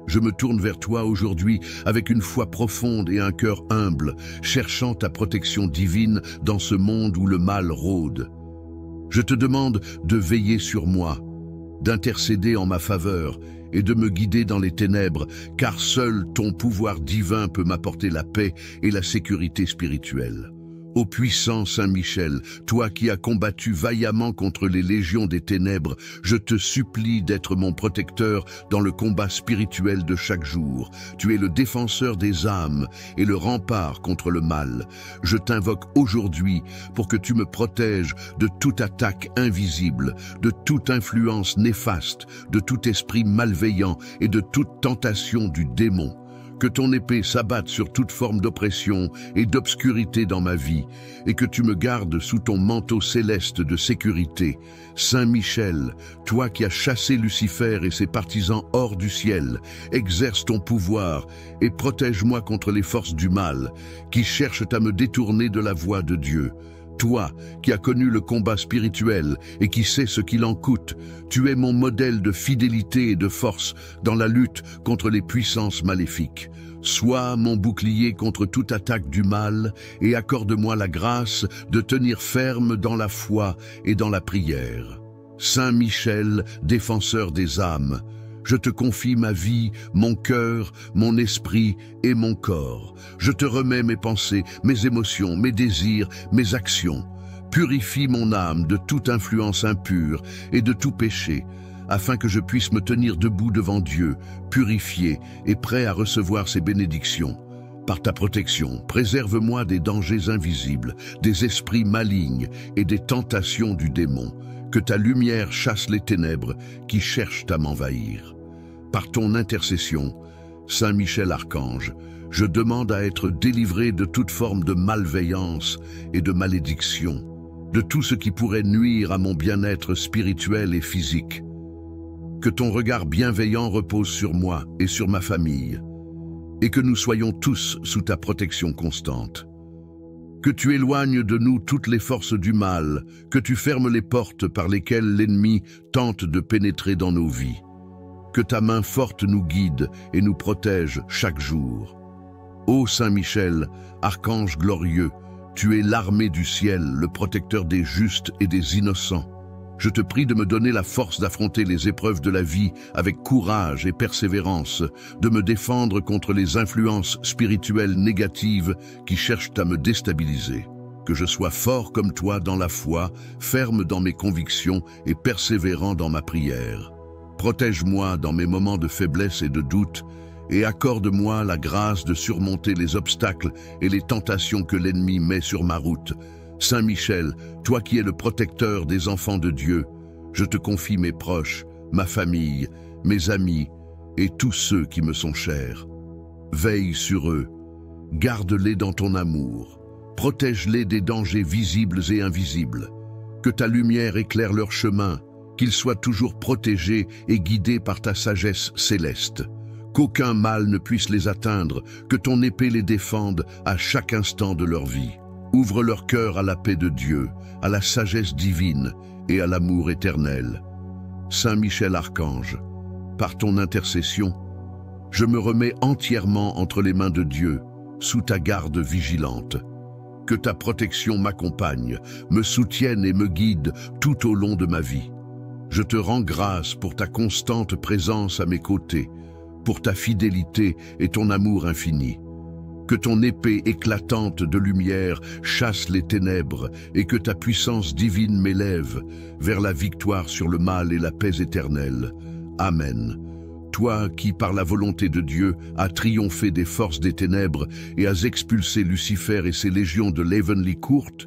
je me tourne vers toi aujourd'hui avec une foi profonde et un cœur humble, cherchant ta protection divine dans ce monde où le mal rôde. Je te demande de veiller sur moi, d'intercéder en ma faveur et de me guider dans les ténèbres, car seul ton pouvoir divin peut m'apporter la paix et la sécurité spirituelle. Ô puissant Saint Michel, toi qui as combattu vaillamment contre les légions des ténèbres, je te supplie d'être mon protecteur dans le combat spirituel de chaque jour. Tu es le défenseur des âmes et le rempart contre le mal. Je t'invoque aujourd'hui pour que tu me protèges de toute attaque invisible, de toute influence néfaste, de tout esprit malveillant et de toute tentation du démon. Que ton épée s'abatte sur toute forme d'oppression et d'obscurité dans ma vie, et que tu me gardes sous ton manteau céleste de sécurité. Saint Michel, toi qui as chassé Lucifer et ses partisans hors du ciel, exerce ton pouvoir et protège-moi contre les forces du mal, qui cherchent à me détourner de la voie de Dieu. Toi, qui as connu le combat spirituel et qui sais ce qu'il en coûte, tu es mon modèle de fidélité et de force dans la lutte contre les puissances maléfiques. Sois mon bouclier contre toute attaque du mal et accorde-moi la grâce de tenir ferme dans la foi et dans la prière. Saint Michel, défenseur des âmes, je te confie ma vie, mon cœur, mon esprit et mon corps. Je te remets mes pensées, mes émotions, mes désirs, mes actions. Purifie mon âme de toute influence impure et de tout péché, afin que je puisse me tenir debout devant Dieu, purifié et prêt à recevoir ses bénédictions. Par ta protection, préserve-moi des dangers invisibles, des esprits malignes et des tentations du démon. Que ta lumière chasse les ténèbres qui cherchent à m'envahir. Par ton intercession, Saint Michel Archange, je demande à être délivré de toute forme de malveillance et de malédiction. de tout ce qui pourrait nuire à mon bien-être spirituel et physique. Que ton regard bienveillant repose sur moi et sur ma famille, et que nous soyons tous sous ta protection constante. Que tu éloignes de nous toutes les forces du mal, que tu fermes les portes par lesquelles l'ennemi tente de pénétrer dans nos vies. Que ta main forte nous guide et nous protège chaque jour. Ô Saint Michel, archange glorieux, tu es l'armée du ciel, le protecteur des justes et des innocents. Je te prie de me donner la force d'affronter les épreuves de la vie avec courage et persévérance, de me défendre contre les influences spirituelles négatives qui cherchent à me déstabiliser. Que je sois fort comme toi dans la foi, ferme dans mes convictions et persévérant dans ma prière. Protège-moi dans mes moments de faiblesse et de doute, et accorde-moi la grâce de surmonter les obstacles et les tentations que l'ennemi met sur ma route. Saint Michel, toi qui es le protecteur des enfants de Dieu, je te confie mes proches, ma famille, mes amis et tous ceux qui me sont chers. Veille sur eux, garde-les dans ton amour, protège-les des dangers visibles et invisibles. Que ta lumière éclaire leur chemin, qu'ils soient toujours protégés et guidés par ta sagesse céleste. Qu'aucun mal ne puisse les atteindre, que ton épée les défende à chaque instant de leur vie. Ouvre leur cœur à la paix de Dieu, à la sagesse divine et à l'amour éternel. Saint Michel Archange, par ton intercession, je me remets entièrement entre les mains de Dieu, sous ta garde vigilante. Que ta protection m'accompagne, me soutienne et me guide tout au long de ma vie. Je te rends grâce pour ta constante présence à mes côtés, pour ta fidélité et ton amour infini. Que ton épée éclatante de lumière chasse les ténèbres et que ta puissance divine m'élève vers la victoire sur le mal et la paix éternelle. Amen. Toi qui, par la volonté de Dieu, as triomphé des forces des ténèbres et as expulsé Lucifer et ses légions de l'Heavenly Court,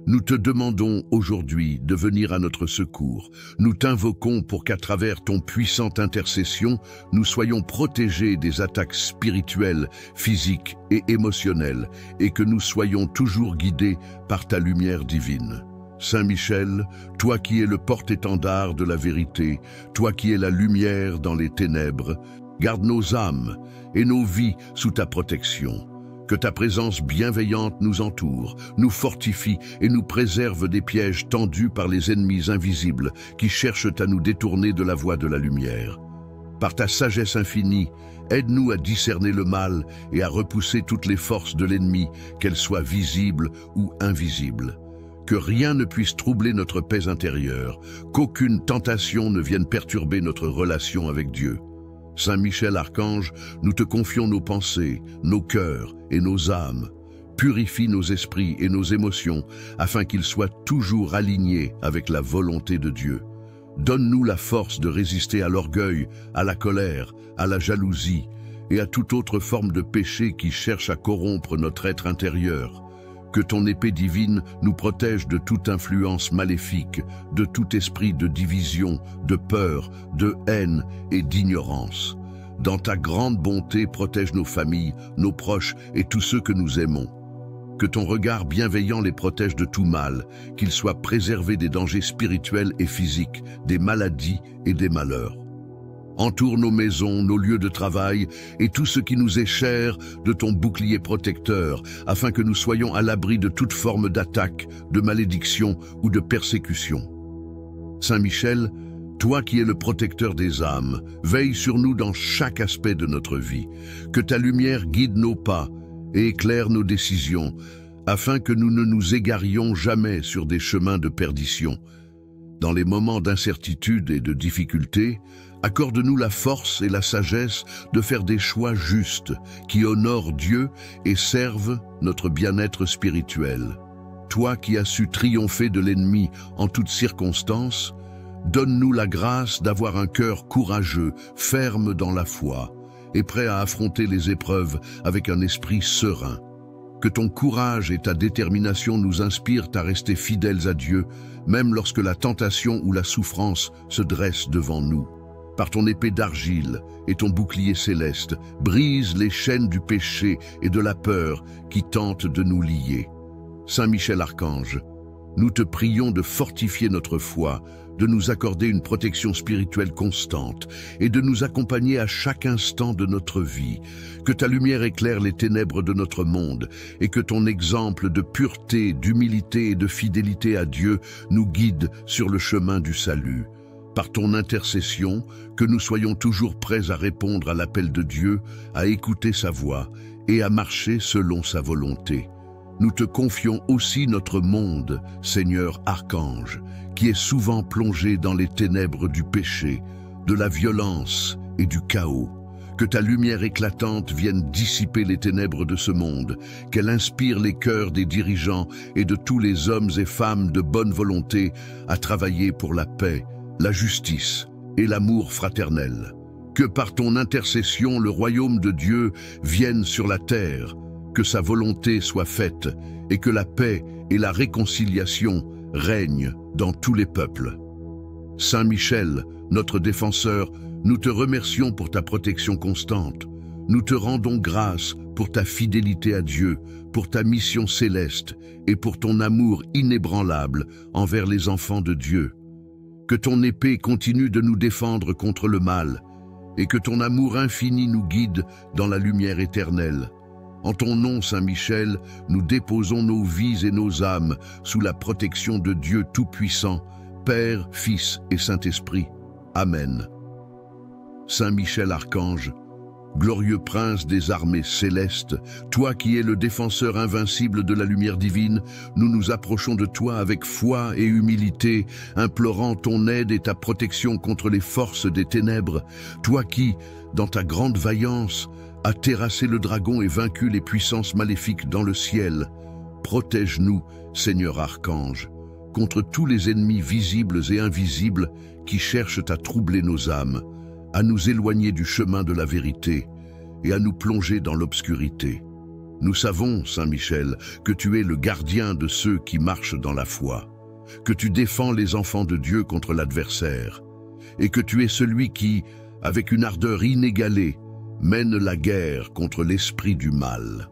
nous te demandons aujourd'hui de venir à notre secours. Nous t'invoquons pour qu'à travers ton puissante intercession, nous soyons protégés des attaques spirituelles, physiques et émotionnelles, et que nous soyons toujours guidés par ta lumière divine. Saint Michel, toi qui es le porte-étendard de la vérité, toi qui es la lumière dans les ténèbres, garde nos âmes et nos vies sous ta protection. Que ta présence bienveillante nous entoure, nous fortifie et nous préserve des pièges tendus par les ennemis invisibles qui cherchent à nous détourner de la voie de la lumière. Par ta sagesse infinie, aide-nous à discerner le mal et à repousser toutes les forces de l'ennemi, qu'elles soient visibles ou invisibles. Que rien ne puisse troubler notre paix intérieure, qu'aucune tentation ne vienne perturber notre relation avec Dieu. Saint Michel Archange, nous te confions nos pensées, nos cœurs et nos âmes. Purifie nos esprits et nos émotions, afin qu'ils soient toujours alignés avec la volonté de Dieu. Donne-nous la force de résister à l'orgueil, à la colère, à la jalousie et à toute autre forme de péché qui cherche à corrompre notre être intérieur. Que ton épée divine nous protège de toute influence maléfique, de tout esprit de division, de peur, de haine et d'ignorance. Dans ta grande bonté, protège nos familles, nos proches et tous ceux que nous aimons. Que ton regard bienveillant les protège de tout mal, qu'ils soient préservés des dangers spirituels et physiques, des maladies et des malheurs. Entoure nos maisons, nos lieux de travail et tout ce qui nous est cher de ton bouclier protecteur, afin que nous soyons à l'abri de toute forme d'attaque, de malédiction ou de persécution. Saint Michel, toi qui es le protecteur des âmes, veille sur nous dans chaque aspect de notre vie. Que ta lumière guide nos pas et éclaire nos décisions, afin que nous ne nous égarions jamais sur des chemins de perdition. Dans les moments d'incertitude et de difficulté, accorde-nous la force et la sagesse de faire des choix justes qui honorent Dieu et servent notre bien-être spirituel. Toi qui as su triompher de l'ennemi en toutes circonstances, donne-nous la grâce d'avoir un cœur courageux, ferme dans la foi et prêt à affronter les épreuves avec un esprit serein. Que ton courage et ta détermination nous inspirent à rester fidèles à Dieu, même lorsque la tentation ou la souffrance se dresse devant nous. Par ton épée d'argile et ton bouclier céleste, brise les chaînes du péché et de la peur qui tentent de nous lier. Saint Michel Archange, Nous te prions de fortifier notre foi, de nous accorder une protection spirituelle constante et de nous accompagner à chaque instant de notre vie. Que ta lumière éclaire les ténèbres de notre monde et que ton exemple de pureté, d'humilité et de fidélité à Dieu nous guide sur le chemin du salut. Par ton intercession, que nous soyons toujours prêts à répondre à l'appel de Dieu, à écouter sa voix et à marcher selon sa volonté. Nous te confions aussi notre monde, Seigneur Archange, qui est souvent plongé dans les ténèbres du péché, de la violence et du chaos. Que ta lumière éclatante vienne dissiper les ténèbres de ce monde, qu'elle inspire les cœurs des dirigeants et de tous les hommes et femmes de bonne volonté à travailler pour la paix, la justice et l'amour fraternel. Que par ton intercession le royaume de Dieu vienne sur la terre, que sa volonté soit faite et que la paix et la réconciliation règnent dans tous les peuples. Saint Michel, notre défenseur, nous te remercions pour ta protection constante. Nous te rendons grâce pour ta fidélité à Dieu, pour ta mission céleste et pour ton amour inébranlable envers les enfants de Dieu. Que ton épée continue de nous défendre contre le mal et que ton amour infini nous guide dans la lumière éternelle. En ton nom, Saint Michel, nous déposons nos vies et nos âmes sous la protection de Dieu Tout-Puissant, Père, Fils et Saint-Esprit. Amen. Saint Michel Archange, glorieux prince des armées célestes, toi qui es le défenseur invincible de la lumière divine, nous nous approchons de toi avec foi et humilité, implorant ton aide et ta protection contre les forces des ténèbres. Toi qui, dans ta grande vaillance, as terrassé le dragon et vaincu les puissances maléfiques dans le ciel. Protège-nous, Seigneur Archange, contre tous les ennemis visibles et invisibles qui cherchent à troubler nos âmes, à nous éloigner du chemin de la vérité et à nous plonger dans l'obscurité. Nous savons, Saint Michel, que tu es le gardien de ceux qui marchent dans la foi, que tu défends les enfants de Dieu contre l'adversaire, et que tu es celui qui, avec une ardeur inégalée, mène la guerre contre l'esprit du mal.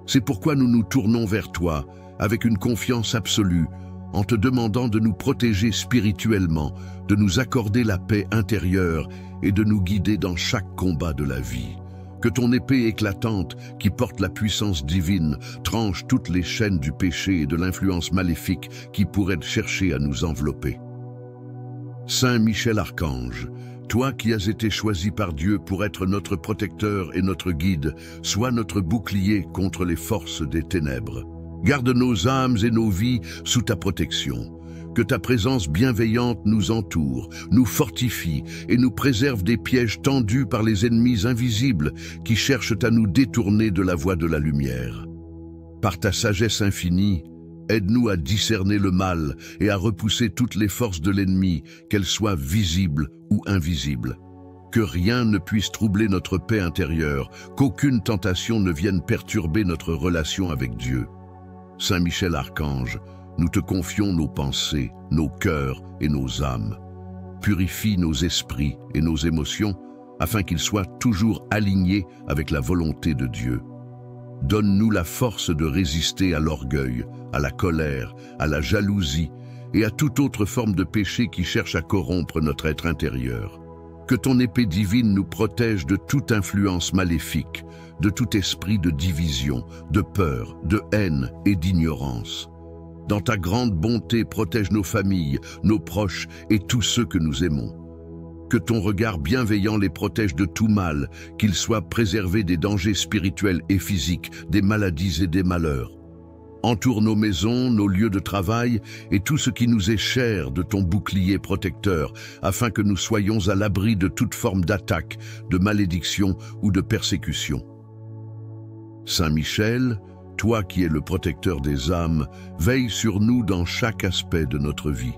C'est pourquoi nous nous tournons vers toi avec une confiance absolue, en te demandant de nous protéger spirituellement, de nous accorder la paix intérieure et de nous guider dans chaque combat de la vie. Que ton épée éclatante, qui porte la puissance divine, tranche toutes les chaînes du péché et de l'influence maléfique qui pourraient chercher à nous envelopper. Saint Michel Archange, toi qui as été choisi par Dieu pour être notre protecteur et notre guide, sois notre bouclier contre les forces des ténèbres. Garde nos âmes et nos vies sous ta protection. Que ta présence bienveillante nous entoure, nous fortifie et nous préserve des pièges tendus par les ennemis invisibles qui cherchent à nous détourner de la voie de la lumière. Par ta sagesse infinie, aide-nous à discerner le mal et à repousser toutes les forces de l'ennemi, qu'elles soient visibles ou invisibles. Que rien ne puisse troubler notre paix intérieure, qu'aucune tentation ne vienne perturber notre relation avec Dieu. Saint Michel Archange, nous te confions nos pensées, nos cœurs et nos âmes. Purifie nos esprits et nos émotions afin qu'ils soient toujours alignés avec la volonté de Dieu. Donne-nous la force de résister à l'orgueil, à la colère, à la jalousie et à toute autre forme de péché qui cherche à corrompre notre être intérieur. Que ton épée divine nous protège de toute influence maléfique, de tout esprit de division, de peur, de haine et d'ignorance. Dans ta grande bonté, protège nos familles, nos proches et tous ceux que nous aimons. Que ton regard bienveillant les protège de tout mal, qu'ils soient préservés des dangers spirituels et physiques, des maladies et des malheurs. Entoure nos maisons, nos lieux de travail et tout ce qui nous est cher de ton bouclier protecteur, afin que nous soyons à l'abri de toute forme d'attaque, de malédiction ou de persécution. Saint Michel, toi qui es le protecteur des âmes, veille sur nous dans chaque aspect de notre vie.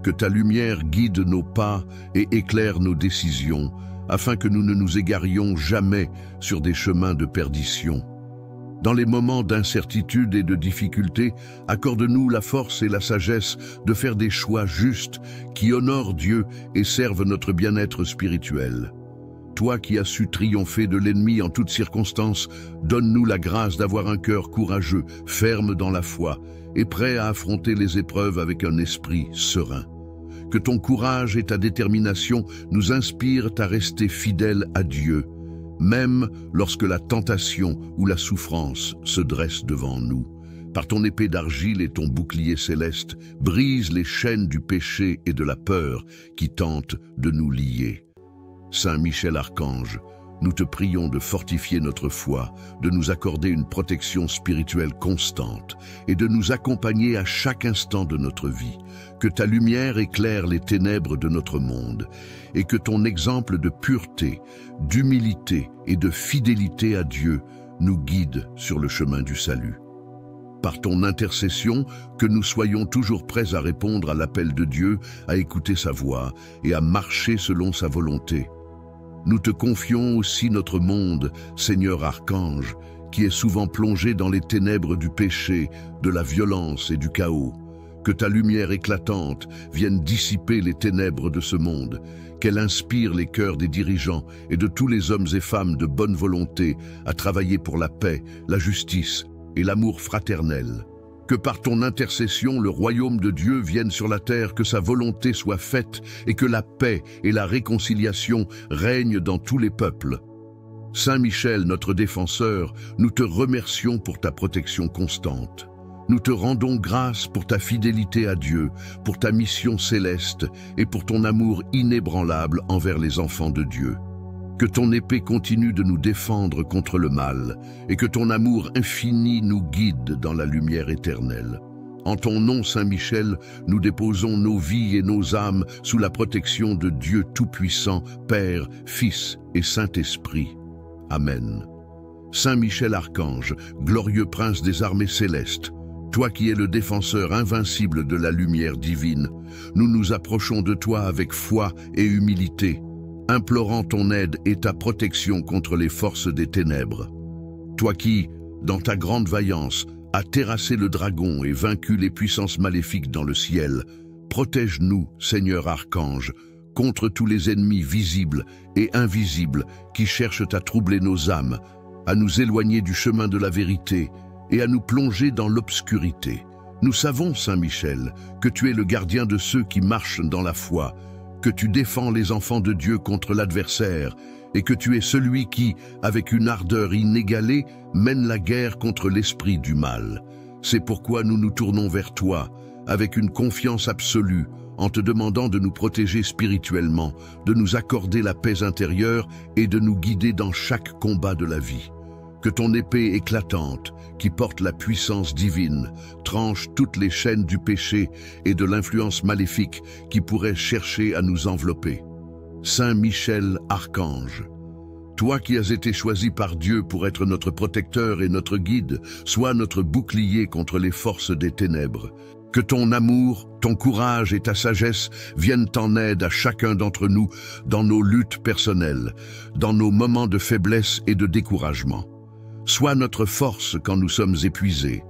Que ta lumière guide nos pas et éclaire nos décisions, afin que nous ne nous égarions jamais sur des chemins de perdition. Dans les moments d'incertitude et de difficulté, accorde-nous la force et la sagesse de faire des choix justes qui honorent Dieu et servent notre bien-être spirituel. Toi qui as su triompher de l'ennemi en toutes circonstances, donne-nous la grâce d'avoir un cœur courageux, ferme dans la foi, et prêt à affronter les épreuves avec un esprit serein. Que ton courage et ta détermination nous inspirent à rester fidèles à Dieu, même lorsque la tentation ou la souffrance se dresse devant nous. Par ton épée d'argile et ton bouclier céleste, brise les chaînes du péché et de la peur qui tentent de nous lier. Saint Michel Archange, nous te prions de fortifier notre foi, de nous accorder une protection spirituelle constante et de nous accompagner à chaque instant de notre vie. Que ta lumière éclaire les ténèbres de notre monde et que ton exemple de pureté, d'humilité et de fidélité à Dieu nous guide sur le chemin du salut. Par ton intercession, que nous soyons toujours prêts à répondre à l'appel de Dieu, à écouter sa voix et à marcher selon sa volonté. Nous te confions aussi notre monde, Seigneur Archange, qui est souvent plongé dans les ténèbres du péché, de la violence et du chaos. Que ta lumière éclatante vienne dissiper les ténèbres de ce monde, qu'elle inspire les cœurs des dirigeants et de tous les hommes et femmes de bonne volonté à travailler pour la paix, la justice et l'amour fraternel. Que par ton intercession, le royaume de Dieu vienne sur la terre, que sa volonté soit faite et que la paix et la réconciliation règnent dans tous les peuples. Saint Michel, notre défenseur, nous te remercions pour ta protection constante. Nous te rendons grâce pour ta fidélité à Dieu, pour ta mission céleste et pour ton amour inébranlable envers les enfants de Dieu. Que ton épée continue de nous défendre contre le mal et que ton amour infini nous guide dans la lumière éternelle. En ton nom, Saint Michel, nous déposons nos vies et nos âmes sous la protection de Dieu Tout-Puissant, Père, Fils et Saint-Esprit. Amen. Saint Michel Archange, glorieux prince des armées célestes, toi qui es le défenseur invincible de la lumière divine, nous nous approchons de toi avec foi et humilité, implorant ton aide et ta protection contre les forces des ténèbres. Toi qui, dans ta grande vaillance, as terrassé le dragon et vaincu les puissances maléfiques dans le ciel, protège-nous, Seigneur Archange, contre tous les ennemis visibles et invisibles qui cherchent à troubler nos âmes, à nous éloigner du chemin de la vérité et à nous plonger dans l'obscurité. Nous savons, Saint Michel, que tu es le gardien de ceux qui marchent dans la foi, que tu défends les enfants de Dieu contre l'adversaire et que tu es celui qui, avec une ardeur inégalée, mène la guerre contre l'esprit du mal. C'est pourquoi nous nous tournons vers toi, avec une confiance absolue, en te demandant de nous protéger spirituellement, de nous accorder la paix intérieure et de nous guider dans chaque combat de la vie. Que ton épée éclatante, qui porte la puissance divine, tranche toutes les chaînes du péché et de l'influence maléfique qui pourrait chercher à nous envelopper. Saint Michel Archange, toi qui as été choisi par Dieu pour être notre protecteur et notre guide, sois notre bouclier contre les forces des ténèbres. Que ton amour, ton courage et ta sagesse viennent en aide à chacun d'entre nous dans nos luttes personnelles, dans nos moments de faiblesse et de découragement. Sois notre force quand nous sommes épuisés,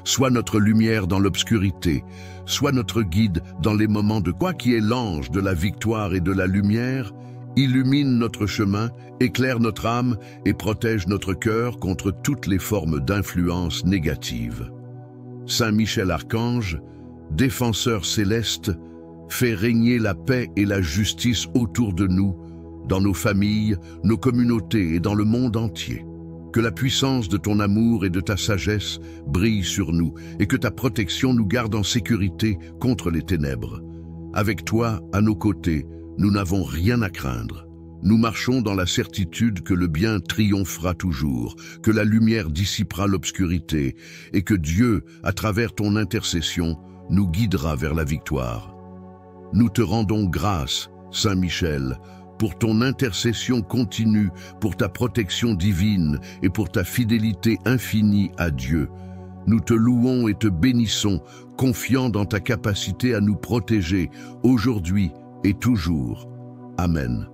sois notre lumière dans l'obscurité, sois notre guide dans les moments de quoi qui est l'ange de la victoire et de la lumière, illumine notre chemin, éclaire notre âme et protège notre cœur contre toutes les formes d'influence négatives. Saint Michel Archange, défenseur céleste, fais régner la paix et la justice autour de nous, dans nos familles, nos communautés et dans le monde entier. Que la puissance de ton amour et de ta sagesse brille sur nous et que ta protection nous garde en sécurité contre les ténèbres. Avec toi, à nos côtés, nous n'avons rien à craindre. Nous marchons dans la certitude que le bien triomphera toujours, que la lumière dissipera l'obscurité et que Dieu, à travers ton intercession, nous guidera vers la victoire. Nous te rendons grâce, Saint Michel, pour ton intercession continue, pour ta protection divine et pour ta fidélité infinie à Dieu. Nous te louons et te bénissons, confiants dans ta capacité à nous protéger, aujourd'hui et toujours. Amen.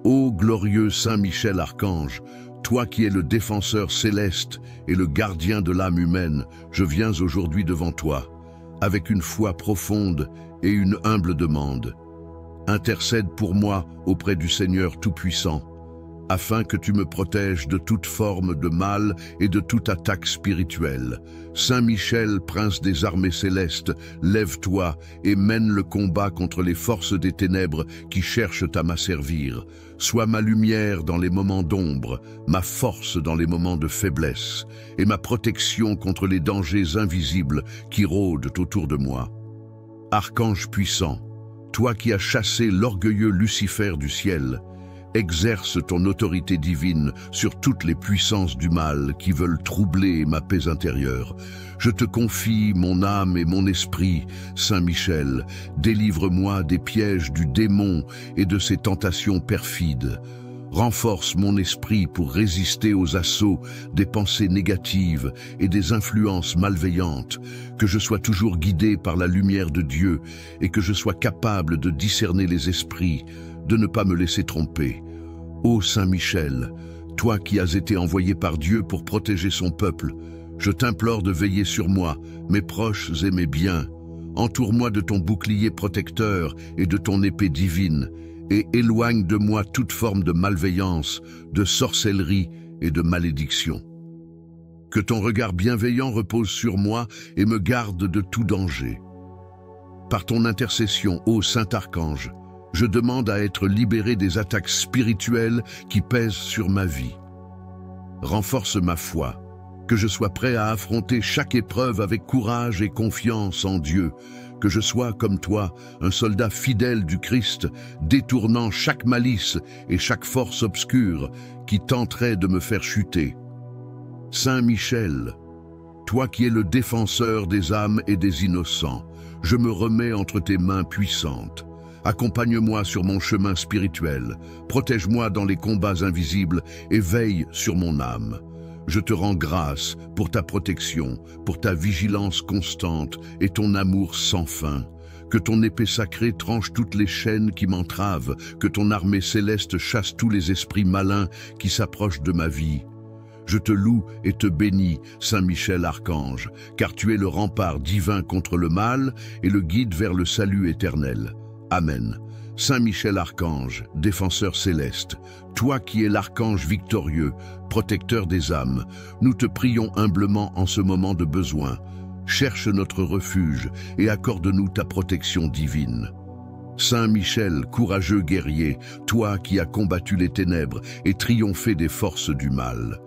Ô glorieux Saint Michel Archange, toi qui es le défenseur céleste et le gardien de l'âme humaine, je viens aujourd'hui devant toi, avec une foi profonde et une humble demande. Intercède pour moi auprès du Seigneur Tout-Puissant, afin que tu me protèges de toute forme de mal et de toute attaque spirituelle. Saint Michel, prince des armées célestes, lève-toi et mène le combat contre les forces des ténèbres qui cherchent à m'asservir. Sois ma lumière dans les moments d'ombre, ma force dans les moments de faiblesse, et ma protection contre les dangers invisibles qui rôdent autour de moi. Archange puissant, toi qui as chassé l'orgueilleux Lucifer du ciel, exerce ton autorité divine sur toutes les puissances du mal qui veulent troubler ma paix intérieure. Je te confie mon âme et mon esprit, Saint Michel, délivre-moi des pièges du démon et de ses tentations perfides. Renforce mon esprit pour résister aux assauts des pensées négatives et des influences malveillantes, que je sois toujours guidé par la lumière de Dieu et que je sois capable de discerner les esprits, de ne pas me laisser tromper. Ô Saint Michel, toi qui as été envoyé par Dieu pour protéger son peuple, je t'implore de veiller sur moi, mes proches et mes biens. Entoure-moi de ton bouclier protecteur et de ton épée divine, et éloigne de moi toute forme de malveillance, de sorcellerie et de malédiction. Que ton regard bienveillant repose sur moi et me garde de tout danger. Par ton intercession, ô Saint Archange, je demande à être libéré des attaques spirituelles qui pèsent sur ma vie. Renforce ma foi, que je sois prêt à affronter chaque épreuve avec courage et confiance en Dieu, que je sois, comme toi, un soldat fidèle du Christ, détournant chaque malice et chaque force obscure qui tenterait de me faire chuter. Saint Michel, toi qui es le défenseur des âmes et des innocents, je me remets entre tes mains puissantes. Accompagne-moi sur mon chemin spirituel, protège-moi dans les combats invisibles et veille sur mon âme. Je te rends grâce pour ta protection, pour ta vigilance constante et ton amour sans fin. Que ton épée sacrée tranche toutes les chaînes qui m'entravent, que ton armée céleste chasse tous les esprits malins qui s'approchent de ma vie. Je te loue et te bénis, Saint Michel Archange, car tu es le rempart divin contre le mal et le guide vers le salut éternel. Amen. Saint Michel Archange, défenseur céleste, toi qui es l'archange victorieux, protecteur des âmes, nous te prions humblement en ce moment de besoin. Cherche notre refuge et accorde-nous ta protection divine. Saint Michel, courageux guerrier, toi qui as combattu les ténèbres et triomphé des forces du mal,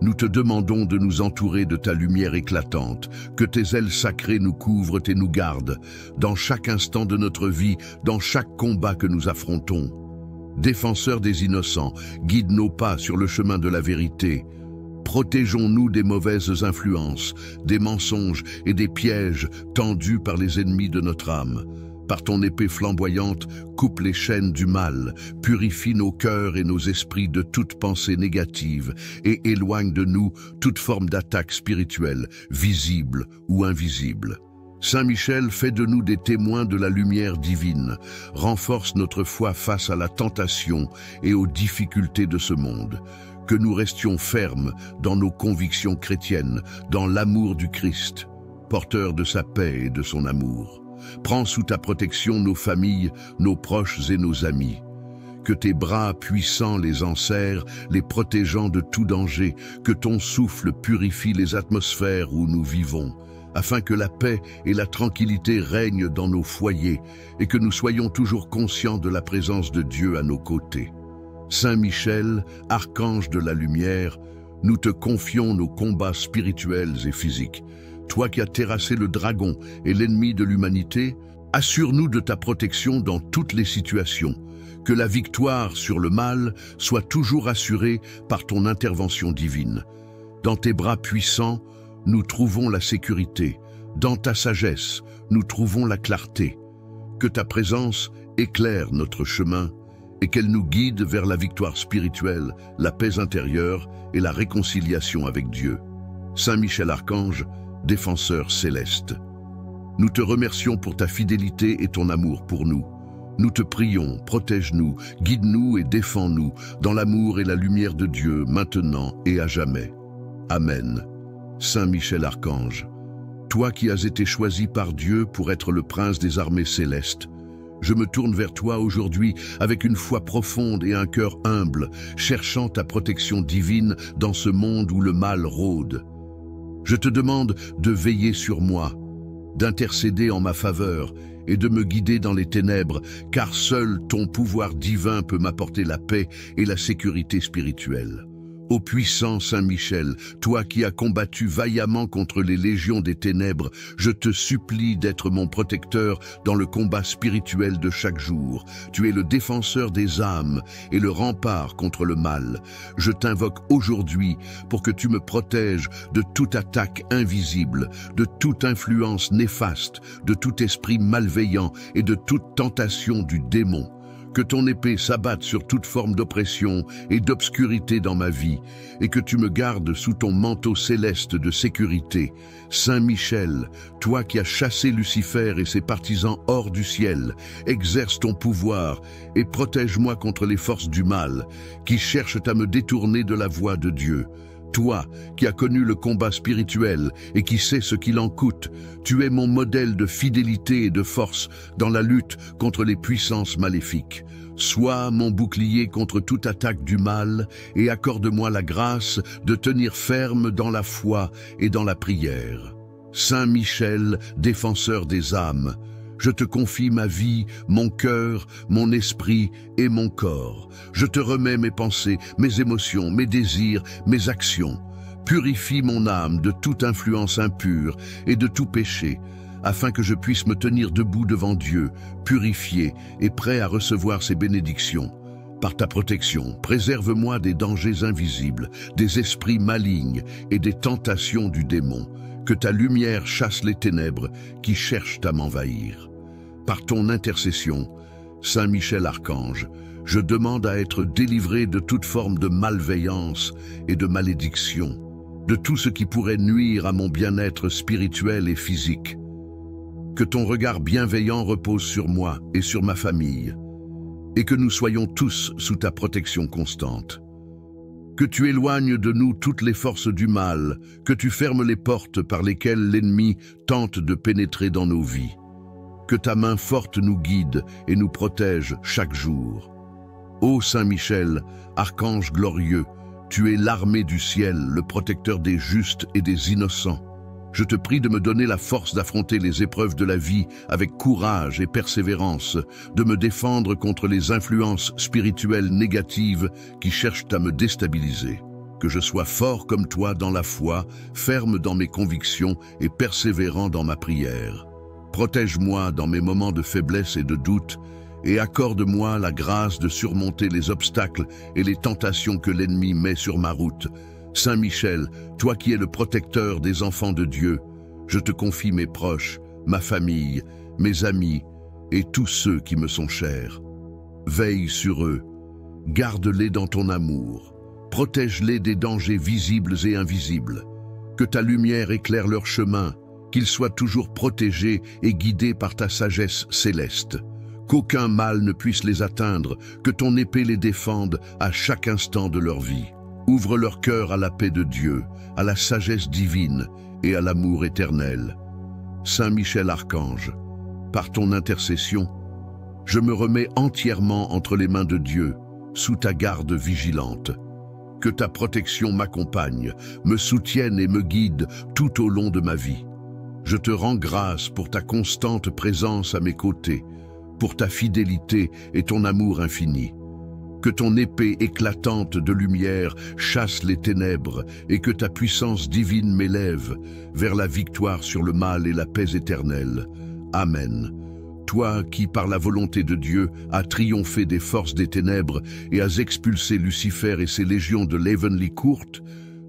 nous te demandons de nous entourer de ta lumière éclatante, que tes ailes sacrées nous couvrent et nous gardent, dans chaque instant de notre vie, dans chaque combat que nous affrontons. Défenseur des innocents, guide nos pas sur le chemin de la vérité. Protégeons-nous des mauvaises influences, des mensonges et des pièges tendus par les ennemis de notre âme. Par ton épée flamboyante, coupe les chaînes du mal, purifie nos cœurs et nos esprits de toute pensée négative et éloigne de nous toute forme d'attaque spirituelle, visible ou invisible. Saint Michel, fais de nous des témoins de la lumière divine, renforce notre foi face à la tentation et aux difficultés de ce monde. Que nous restions fermes dans nos convictions chrétiennes, dans l'amour du Christ, porteur de sa paix et de son amour. Prends sous ta protection nos familles, nos proches et nos amis. Que tes bras puissants les enserrent, les protégeant de tout danger, que ton souffle purifie les atmosphères où nous vivons, afin que la paix et la tranquillité règnent dans nos foyers et que nous soyons toujours conscients de la présence de Dieu à nos côtés. Saint Michel, archange de la lumière, nous te confions nos combats spirituels et physiques. Toi qui as terrassé le dragon et l'ennemi de l'humanité, assure-nous de ta protection dans toutes les situations. Que la victoire sur le mal soit toujours assurée par ton intervention divine. Dans tes bras puissants, nous trouvons la sécurité. Dans ta sagesse, nous trouvons la clarté. Que ta présence éclaire notre chemin et qu'elle nous guide vers la victoire spirituelle, la paix intérieure et la réconciliation avec Dieu. Saint Michel Archange, défenseur céleste, nous te remercions pour ta fidélité et ton amour pour nous. Nous te prions, protège-nous, guide-nous et défends-nous dans l'amour et la lumière de Dieu, maintenant et à jamais. Amen. Saint Michel Archange, toi qui as été choisi par Dieu pour être le prince des armées célestes, Je me tourne vers toi aujourd'hui avec une foi profonde et un cœur humble, cherchant ta protection divine dans ce monde où le mal rôde. Je te demande de veiller sur moi, d'intercéder en ma faveur et de me guider dans les ténèbres, car seul ton pouvoir divin peut m'apporter la paix et la sécurité spirituelle. Ô puissant Saint Michel, toi qui as combattu vaillamment contre les légions des ténèbres, je te supplie d'être mon protecteur dans le combat spirituel de chaque jour. Tu es le défenseur des âmes et le rempart contre le mal. Je t'invoque aujourd'hui pour que tu me protèges de toute attaque invisible, de toute influence néfaste, de tout esprit malveillant et de toute tentation du démon. Que ton épée s'abatte sur toute forme d'oppression et d'obscurité dans ma vie, et que tu me gardes sous ton manteau céleste de sécurité. Saint Michel, toi qui as chassé Lucifer et ses partisans hors du ciel, exerce ton pouvoir et protège-moi contre les forces du mal, qui cherchent à me détourner de la voie de Dieu. Toi, qui as connu le combat spirituel et qui sais ce qu'il en coûte, tu es mon modèle de fidélité et de force dans la lutte contre les puissances maléfiques. Sois mon bouclier contre toute attaque du mal et accorde-moi la grâce de tenir ferme dans la foi et dans la prière. Saint Michel, défenseur des âmes, je te confie ma vie, mon cœur, mon esprit et mon corps. Je te remets mes pensées, mes émotions, mes désirs, mes actions. Purifie mon âme de toute influence impure et de tout péché, afin que je puisse me tenir debout devant Dieu, purifié et prêt à recevoir ses bénédictions. Par ta protection, préserve-moi des dangers invisibles, des esprits malignes et des tentations du démon. Que ta lumière chasse les ténèbres qui cherchent à m'envahir. Par ton intercession, Saint Michel Archange, je demande à être délivré de toute forme de malveillance et de malédiction, de tout ce qui pourrait nuire à mon bien-être spirituel et physique. Que ton regard bienveillant repose sur moi et sur ma famille, et que nous soyons tous sous ta protection constante. Que tu éloignes de nous toutes les forces du mal, que tu fermes les portes par lesquelles l'ennemi tente de pénétrer dans nos vies. Que ta main forte nous guide et nous protège chaque jour. Ô Saint Michel, archange glorieux, tu es l'armée du ciel, le protecteur des justes et des innocents. Je te prie de me donner la force d'affronter les épreuves de la vie avec courage et persévérance, de me défendre contre les influences spirituelles négatives qui cherchent à me déstabiliser. Que je sois fort comme toi dans la foi, ferme dans mes convictions et persévérant dans ma prière. Protège-moi dans mes moments de faiblesse et de doute, et accorde-moi la grâce de surmonter les obstacles et les tentations que l'ennemi met sur ma route. Saint Michel, toi qui es le protecteur des enfants de Dieu, je te confie mes proches, ma famille, mes amis et tous ceux qui me sont chers. Veille sur eux, garde-les dans ton amour, protège-les des dangers visibles et invisibles. Que ta lumière éclaire leur chemin, qu'ils soient toujours protégés et guidés par ta sagesse céleste. Qu'aucun mal ne puisse les atteindre, que ton épée les défende à chaque instant de leur vie. Ouvre leur cœur à la paix de Dieu, à la sagesse divine et à l'amour éternel. Saint Michel Archange, par ton intercession, je me remets entièrement entre les mains de Dieu, sous ta garde vigilante. Que ta protection m'accompagne, me soutienne et me guide tout au long de ma vie. Je te rends grâce pour ta constante présence à mes côtés, pour ta fidélité et ton amour infini. Que ton épée éclatante de lumière chasse les ténèbres et que ta puissance divine m'élève vers la victoire sur le mal et la paix éternelle. Amen. Toi qui, par la volonté de Dieu, as triomphé des forces des ténèbres et as expulsé Lucifer et ses légions de l'Heavenly Court,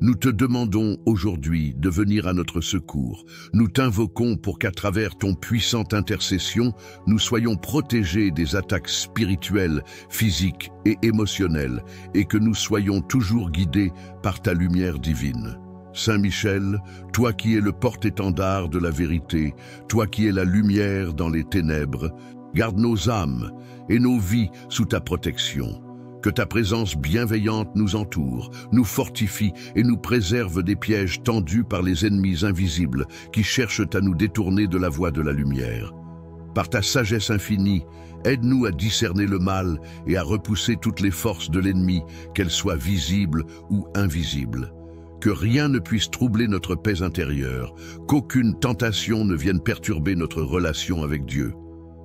nous te demandons aujourd'hui de venir à notre secours. Nous t'invoquons pour qu'à travers ton puissante intercession, nous soyons protégés des attaques spirituelles, physiques et émotionnelles, et que nous soyons toujours guidés par ta lumière divine. Saint Michel, toi qui es le porte-étendard de la vérité, toi qui es la lumière dans les ténèbres, garde nos âmes et nos vies sous ta protection. Que ta présence bienveillante nous entoure, nous fortifie et nous préserve des pièges tendus par les ennemis invisibles qui cherchent à nous détourner de la voie de la lumière. Par ta sagesse infinie, aide-nous à discerner le mal et à repousser toutes les forces de l'ennemi, qu'elles soient visibles ou invisibles. Que rien ne puisse troubler notre paix intérieure, qu'aucune tentation ne vienne perturber notre relation avec Dieu.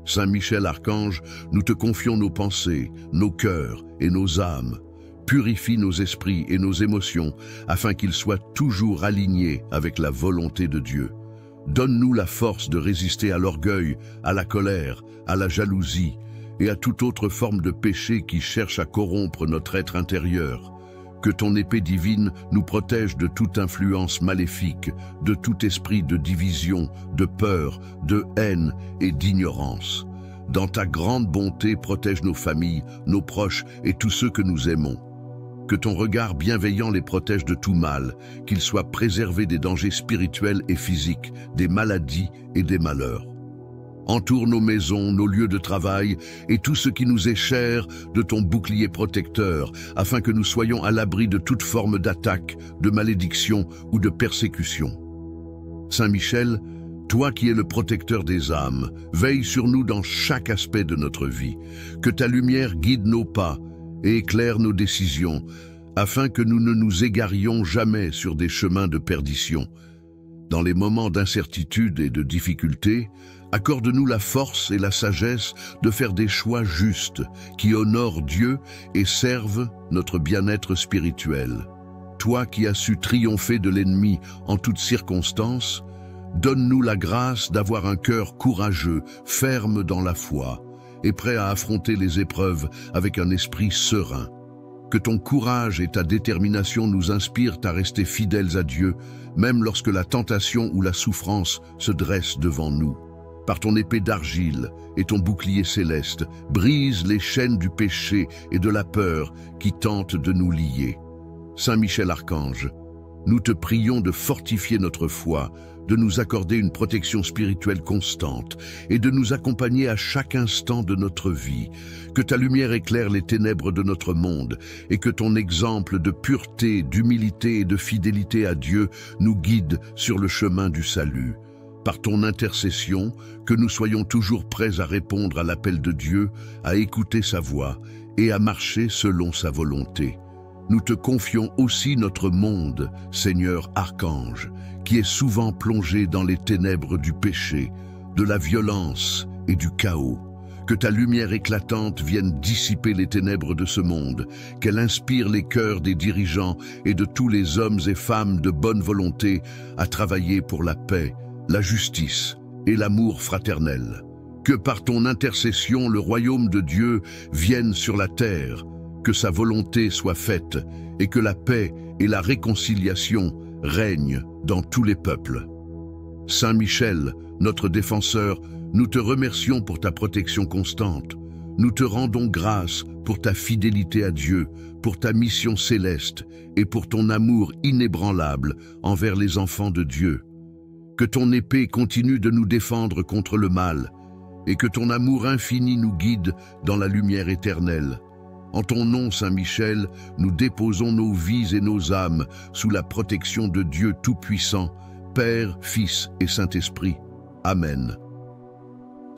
Saint Michel Archange, nous te confions nos pensées, nos cœurs et nos âmes. Purifie nos esprits et nos émotions afin qu'ils soient toujours alignés avec la volonté de Dieu. Donne-nous la force de résister à l'orgueil, à la colère, à la jalousie et à toute autre forme de péché qui cherche à corrompre notre être intérieur. Que ton épée divine nous protège de toute influence maléfique, de tout esprit de division, de peur, de haine et d'ignorance. Dans ta grande bonté, protège nos familles, nos proches et tous ceux que nous aimons. Que ton regard bienveillant les protège de tout mal, qu'ils soient préservés des dangers spirituels et physiques, des maladies et des malheurs. Entoure nos maisons, nos lieux de travail et tout ce qui nous est cher de ton bouclier protecteur, afin que nous soyons à l'abri de toute forme d'attaque, de malédiction ou de persécution. Saint Michel, toi qui es le protecteur des âmes, veille sur nous dans chaque aspect de notre vie. Que ta lumière guide nos pas et éclaire nos décisions, afin que nous ne nous égarions jamais sur des chemins de perdition. Dans les moments d'incertitude et de difficulté, accorde-nous la force et la sagesse de faire des choix justes qui honorent Dieu et servent notre bien-être spirituel. Toi qui as su triompher de l'ennemi en toutes circonstances, donne-nous la grâce d'avoir un cœur courageux, ferme dans la foi et prêt à affronter les épreuves avec un esprit serein. Que ton courage et ta détermination nous inspirent à rester fidèles à Dieu, même lorsque la tentation ou la souffrance se dressent devant nous. Par ton épée d'argile et ton bouclier céleste, brise les chaînes du péché et de la peur qui tentent de nous lier. Saint Michel Archange, nous te prions de fortifier notre foi, de nous accorder une protection spirituelle constante et de nous accompagner à chaque instant de notre vie. Que ta lumière éclaire les ténèbres de notre monde et que ton exemple de pureté, d'humilité et de fidélité à Dieu nous guide sur le chemin du salut. Par ton intercession, que nous soyons toujours prêts à répondre à l'appel de Dieu, à écouter sa voix et à marcher selon sa volonté. Nous te confions aussi notre monde, Seigneur Archange, qui est souvent plongé dans les ténèbres du péché, de la violence et du chaos. Que ta lumière éclatante vienne dissiper les ténèbres de ce monde, qu'elle inspire les cœurs des dirigeants et de tous les hommes et femmes de bonne volonté à travailler pour la paix, la justice et l'amour fraternel. Que par ton intercession, le royaume de Dieu vienne sur la terre, que sa volonté soit faite et que la paix et la réconciliation règnent dans tous les peuples. Saint Michel, notre défenseur, nous te remercions pour ta protection constante. Nous te rendons grâce pour ta fidélité à Dieu, pour ta mission céleste et pour ton amour inébranlable envers les enfants de Dieu. Que ton épée continue de nous défendre contre le mal et que ton amour infini nous guide dans la lumière éternelle. En ton nom, Saint Michel, nous déposons nos vies et nos âmes sous la protection de Dieu Tout-Puissant, Père, Fils et Saint-Esprit. Amen.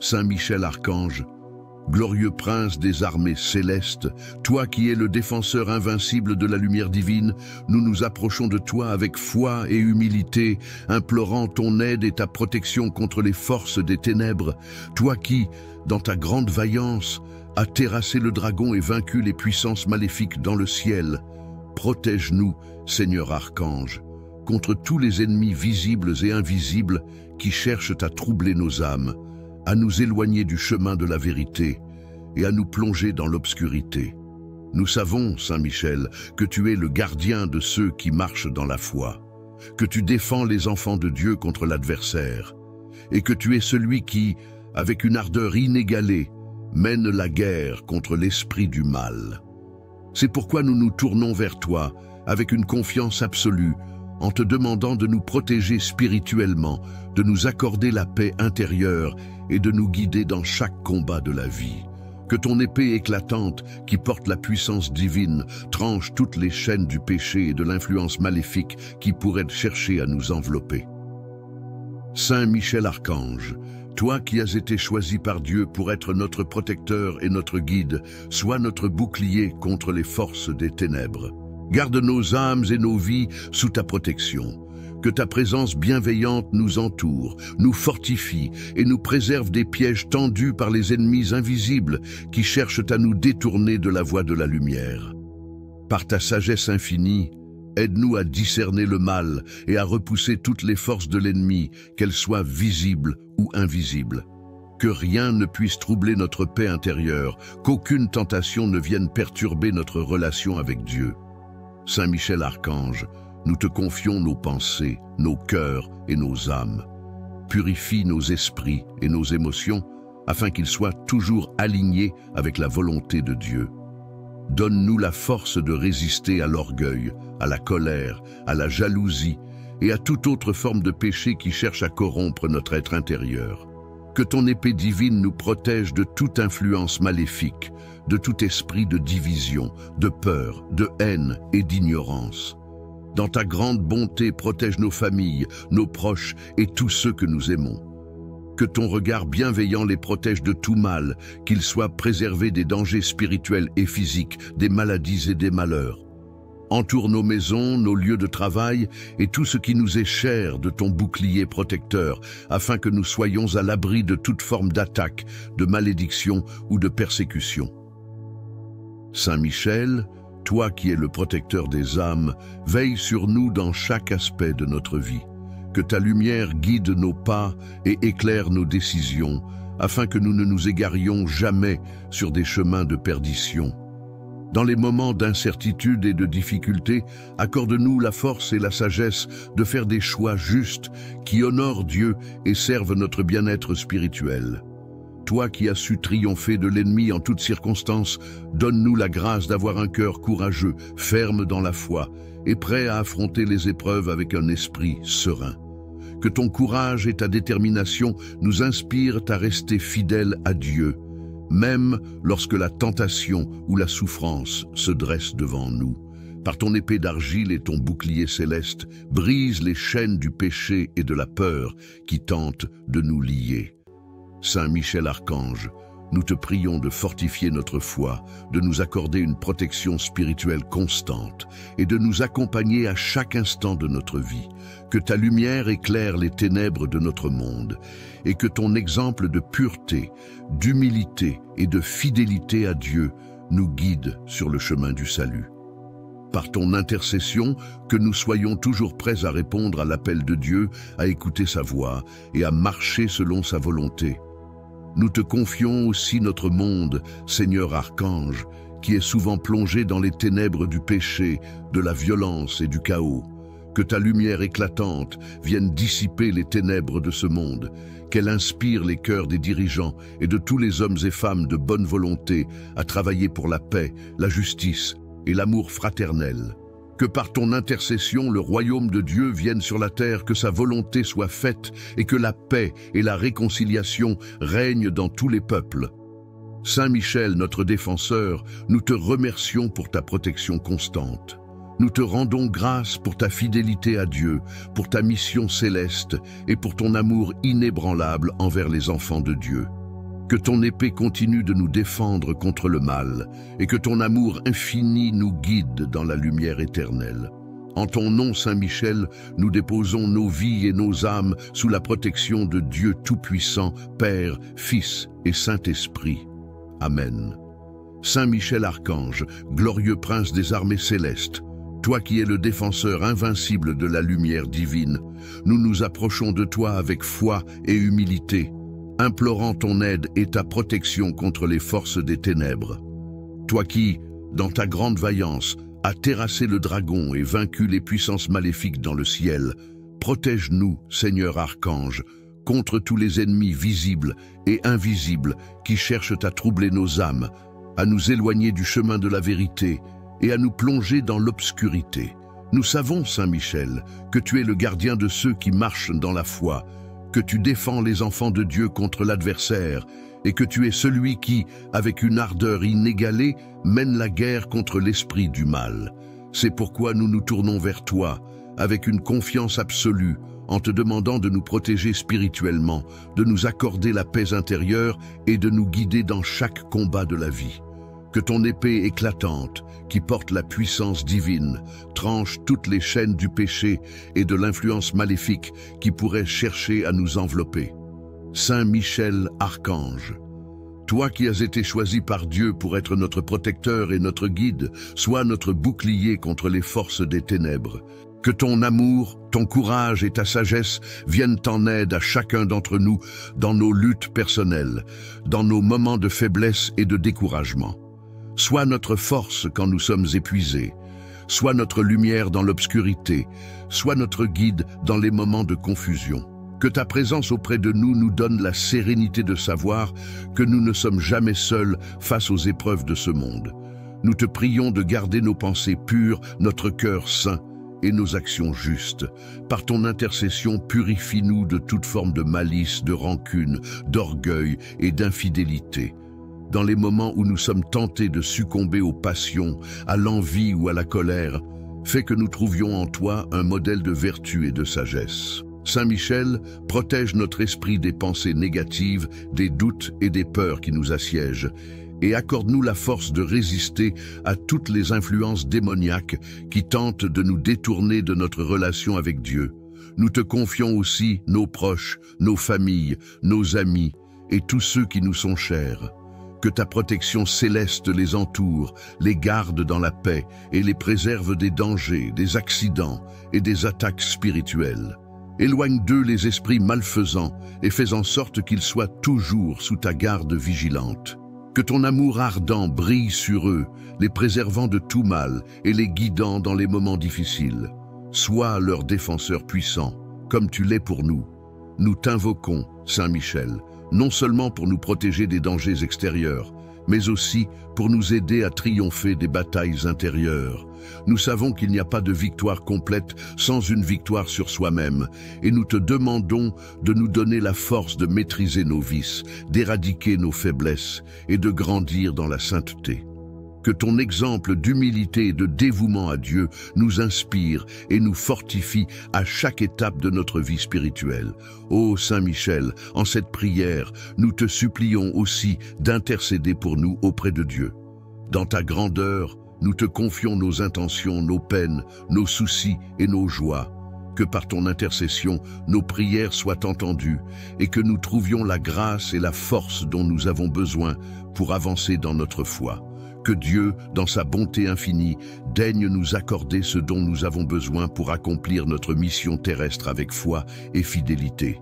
Saint Michel Archange, glorieux prince des armées célestes, toi qui es le défenseur invincible de la lumière divine, nous nous approchons de toi avec foi et humilité, implorant ton aide et ta protection contre les forces des ténèbres. Toi qui, dans ta grande vaillance, as terrassé le dragon et vaincu les puissances maléfiques dans le ciel. Protège-nous, Seigneur Archange, contre tous les ennemis visibles et invisibles qui cherchent à troubler nos âmes, à nous éloigner du chemin de la vérité et à nous plonger dans l'obscurité. Nous savons, Saint Michel, que tu es le gardien de ceux qui marchent dans la foi, que tu défends les enfants de Dieu contre l'adversaire, et que tu es celui qui, avec une ardeur inégalée, mène la guerre contre l'esprit du mal. C'est pourquoi nous nous tournons vers toi avec une confiance absolue, en te demandant de nous protéger spirituellement, de nous accorder la paix intérieure et de nous guider dans chaque combat de la vie. Que ton épée éclatante, qui porte la puissance divine, tranche toutes les chaînes du péché et de l'influence maléfique qui pourraient chercher à nous envelopper. Saint Michel Archange, Toi qui as été choisi par Dieu pour être notre protecteur et notre guide, sois notre bouclier contre les forces des ténèbres. Garde nos âmes et nos vies sous ta protection. Que ta présence bienveillante nous entoure, nous fortifie et nous préserve des pièges tendus par les ennemis invisibles qui cherchent à nous détourner de la voie de la lumière. Par ta sagesse infinie, aide-nous à discerner le mal et à repousser toutes les forces de l'ennemi, qu'elles soient visibles ou invisibles. Que rien ne puisse troubler notre paix intérieure, qu'aucune tentation ne vienne perturber notre relation avec Dieu. Saint Michel Archange, nous te confions nos pensées, nos cœurs et nos âmes. Purifie nos esprits et nos émotions afin qu'ils soient toujours alignés avec la volonté de Dieu. Donne-nous la force de résister à l'orgueil, à la colère, à la jalousie et à toute autre forme de péché qui cherche à corrompre notre être intérieur. Que ton épée divine nous protège de toute influence maléfique, de tout esprit de division, de peur, de haine et d'ignorance. Dans ta grande bonté, protège nos familles, nos proches et tous ceux que nous aimons. Que ton regard bienveillant les protège de tout mal, qu'ils soient préservés des dangers spirituels et physiques, des maladies et des malheurs. Entoure nos maisons, nos lieux de travail et tout ce qui nous est cher de ton bouclier protecteur, afin que nous soyons à l'abri de toute forme d'attaque, de malédiction ou de persécution. Saint Michel, toi qui es le protecteur des âmes, veille sur nous dans chaque aspect de notre vie. Que ta lumière guide nos pas et éclaire nos décisions, afin que nous ne nous égarions jamais sur des chemins de perdition. Dans les moments d'incertitude et de difficulté, accorde-nous la force et la sagesse de faire des choix justes qui honorent Dieu et servent notre bien-être spirituel. Toi qui as su triompher de l'ennemi en toutes circonstances, donne-nous la grâce d'avoir un cœur courageux, ferme dans la foi et prêt à affronter les épreuves avec un esprit serein. Que ton courage et ta détermination nous inspirent à rester fidèles à Dieu, même lorsque la tentation ou la souffrance se dresse devant nous. Par ton épée d'argile et ton bouclier céleste, brise les chaînes du péché et de la peur qui tentent de nous lier. Saint Michel Archange, nous te prions de fortifier notre foi, de nous accorder une protection spirituelle constante et de nous accompagner à chaque instant de notre vie. Que ta lumière éclaire les ténèbres de notre monde et que ton exemple de pureté, d'humilité et de fidélité à Dieu nous guide sur le chemin du salut. Par ton intercession, que nous soyons toujours prêts à répondre à l'appel de Dieu, à écouter sa voix et à marcher selon sa volonté. Nous te confions aussi notre monde, Seigneur Archange, qui est souvent plongé dans les ténèbres du péché, de la violence et du chaos. Que ta lumière éclatante vienne dissiper les ténèbres de ce monde, qu'elle inspire les cœurs des dirigeants et de tous les hommes et femmes de bonne volonté à travailler pour la paix, la justice et l'amour fraternel. Que par ton intercession, le royaume de Dieu vienne sur la terre, que sa volonté soit faite et que la paix et la réconciliation règnent dans tous les peuples. Saint Michel, notre défenseur, nous te remercions pour ta protection constante. Nous te rendons grâce pour ta fidélité à Dieu, pour ta mission céleste et pour ton amour inébranlable envers les enfants de Dieu. Que ton épée continue de nous défendre contre le mal et que ton amour infini nous guide dans la lumière éternelle. En ton nom, Saint Michel, nous déposons nos vies et nos âmes sous la protection de Dieu Tout-Puissant, Père, Fils et Saint-Esprit. Amen. Saint Michel Archange, glorieux prince des armées célestes, toi qui es le défenseur invincible de la lumière divine, nous nous approchons de toi avec foi et humilité, implorant ton aide et ta protection contre les forces des ténèbres. Toi qui, dans ta grande vaillance, as terrassé le dragon et vaincu les puissances maléfiques dans le ciel, protège-nous, Seigneur Archange, contre tous les ennemis visibles et invisibles qui cherchent à troubler nos âmes, à nous éloigner du chemin de la vérité et à nous plonger dans l'obscurité. Nous savons, Saint Michel, que tu es le gardien de ceux qui marchent dans la foi, que tu défends les enfants de Dieu contre l'adversaire et que tu es celui qui, avec une ardeur inégalée, mène la guerre contre l'esprit du mal. C'est pourquoi nous nous tournons vers toi, avec une confiance absolue, en te demandant de nous protéger spirituellement, de nous accorder la paix intérieure et de nous guider dans chaque combat de la vie. Que ton épée éclatante, qui porte la puissance divine, tranche toutes les chaînes du péché et de l'influence maléfique qui pourrait chercher à nous envelopper. Saint Michel, archange, toi qui as été choisi par Dieu pour être notre protecteur et notre guide, sois notre bouclier contre les forces des ténèbres. Que ton amour, ton courage et ta sagesse viennent en aide à chacun d'entre nous dans nos luttes personnelles, dans nos moments de faiblesse et de découragement. Sois notre force quand nous sommes épuisés, sois notre lumière dans l'obscurité, sois notre guide dans les moments de confusion. Que ta présence auprès de nous nous donne la sérénité de savoir que nous ne sommes jamais seuls face aux épreuves de ce monde. Nous te prions de garder nos pensées pures, notre cœur saint et nos actions justes. Par ton intercession, purifie-nous de toute forme de malice, de rancune, d'orgueil et d'infidélité. Dans les moments où nous sommes tentés de succomber aux passions, à l'envie ou à la colère, fais que nous trouvions en toi un modèle de vertu et de sagesse. Saint Michel, protège notre esprit des pensées négatives, des doutes et des peurs qui nous assiègent, et accorde-nous la force de résister à toutes les influences démoniaques qui tentent de nous détourner de notre relation avec Dieu. Nous te confions aussi nos proches, nos familles, nos amis et tous ceux qui nous sont chers. Que ta protection céleste les entoure, les garde dans la paix et les préserve des dangers, des accidents et des attaques spirituelles. Éloigne d'eux les esprits malfaisants et fais en sorte qu'ils soient toujours sous ta garde vigilante. Que ton amour ardent brille sur eux, les préservant de tout mal et les guidant dans les moments difficiles. Sois leur défenseur puissant, comme tu l'es pour nous. Nous t'invoquons, Saint Michel, non seulement pour nous protéger des dangers extérieurs, mais aussi pour nous aider à triompher des batailles intérieures. Nous savons qu'il n'y a pas de victoire complète sans une victoire sur soi-même, et nous te demandons de nous donner la force de maîtriser nos vices, d'éradiquer nos faiblesses et de grandir dans la sainteté. Que ton exemple d'humilité et de dévouement à Dieu nous inspire et nous fortifie à chaque étape de notre vie spirituelle. Ô Saint Michel, en cette prière, nous te supplions aussi d'intercéder pour nous auprès de Dieu. Dans ta grandeur, nous te confions nos intentions, nos peines, nos soucis et nos joies. Que par ton intercession, nos prières soient entendues et que nous trouvions la grâce et la force dont nous avons besoin pour avancer dans notre foi. Que Dieu, dans sa bonté infinie, daigne nous accorder ce dont nous avons besoin pour accomplir notre mission terrestre avec foi et fidélité.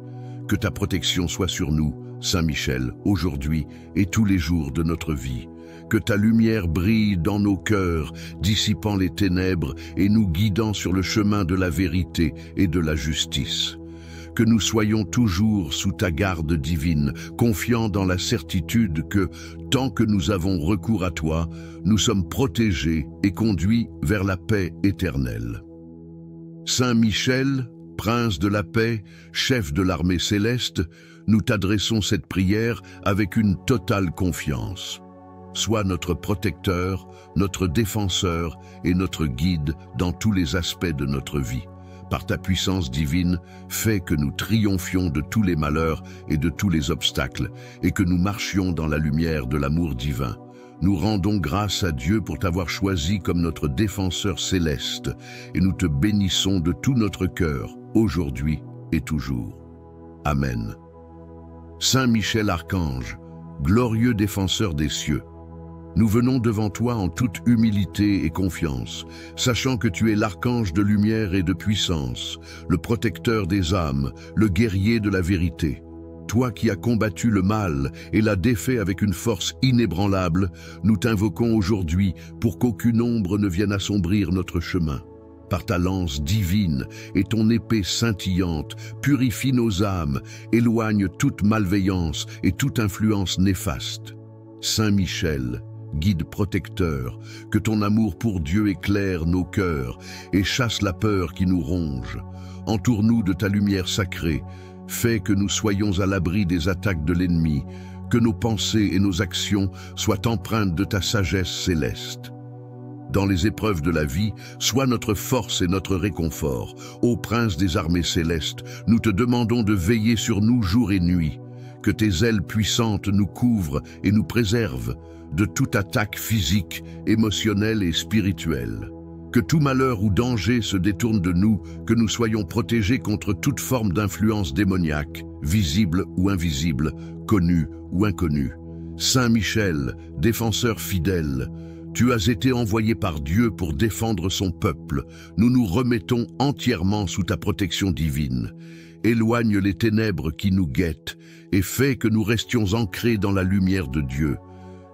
Que ta protection soit sur nous, Saint Michel, aujourd'hui et tous les jours de notre vie. Que ta lumière brille dans nos cœurs, dissipant les ténèbres et nous guidant sur le chemin de la vérité et de la justice. Que nous soyons toujours sous ta garde divine, confiants dans la certitude que, tant que nous avons recours à toi, nous sommes protégés et conduits vers la paix éternelle. Saint Michel, prince de la paix, chef de l'armée céleste, nous t'adressons cette prière avec une totale confiance. Sois notre protecteur, notre défenseur et notre guide dans tous les aspects de notre vie. Par ta puissance divine, fais que nous triomphions de tous les malheurs et de tous les obstacles, et que nous marchions dans la lumière de l'amour divin. Nous rendons grâce à Dieu pour t'avoir choisi comme notre défenseur céleste, et nous te bénissons de tout notre cœur, aujourd'hui et toujours. Amen. Saint Michel Archange, glorieux défenseur des cieux, nous venons devant toi en toute humilité et confiance, sachant que tu es l'archange de lumière et de puissance, le protecteur des âmes, le guerrier de la vérité. Toi qui as combattu le mal et l'as défait avec une force inébranlable, nous t'invoquons aujourd'hui pour qu'aucune ombre ne vienne assombrir notre chemin. Par ta lance divine et ton épée scintillante, purifie nos âmes, éloigne toute malveillance et toute influence néfaste. Saint Michel, guide protecteur, que ton amour pour Dieu éclaire nos cœurs et chasse la peur qui nous ronge. Entoure-nous de ta lumière sacrée, fais que nous soyons à l'abri des attaques de l'ennemi, que nos pensées et nos actions soient empreintes de ta sagesse céleste. dans les épreuves de la vie, sois notre force et notre réconfort. Ô Prince des armées célestes, nous te demandons de veiller sur nous jour et nuit. Que tes ailes puissantes nous couvrent et nous préservent de toute attaque physique, émotionnelle et spirituelle. Que tout malheur ou danger se détourne de nous, que nous soyons protégés contre toute forme d'influence démoniaque, visible ou invisible, connue ou inconnue. Saint Michel, défenseur fidèle, tu as été envoyé par Dieu pour défendre son peuple. Nous nous remettons entièrement sous ta protection divine. Éloigne les ténèbres qui nous guettent et fais que nous restions ancrés dans la lumière de Dieu.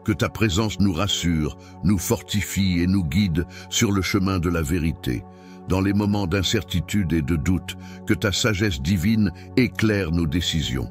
Que ta présence nous rassure, nous fortifie et nous guide sur le chemin de la vérité. Dans les moments d'incertitude et de doute, que ta sagesse divine éclaire nos décisions.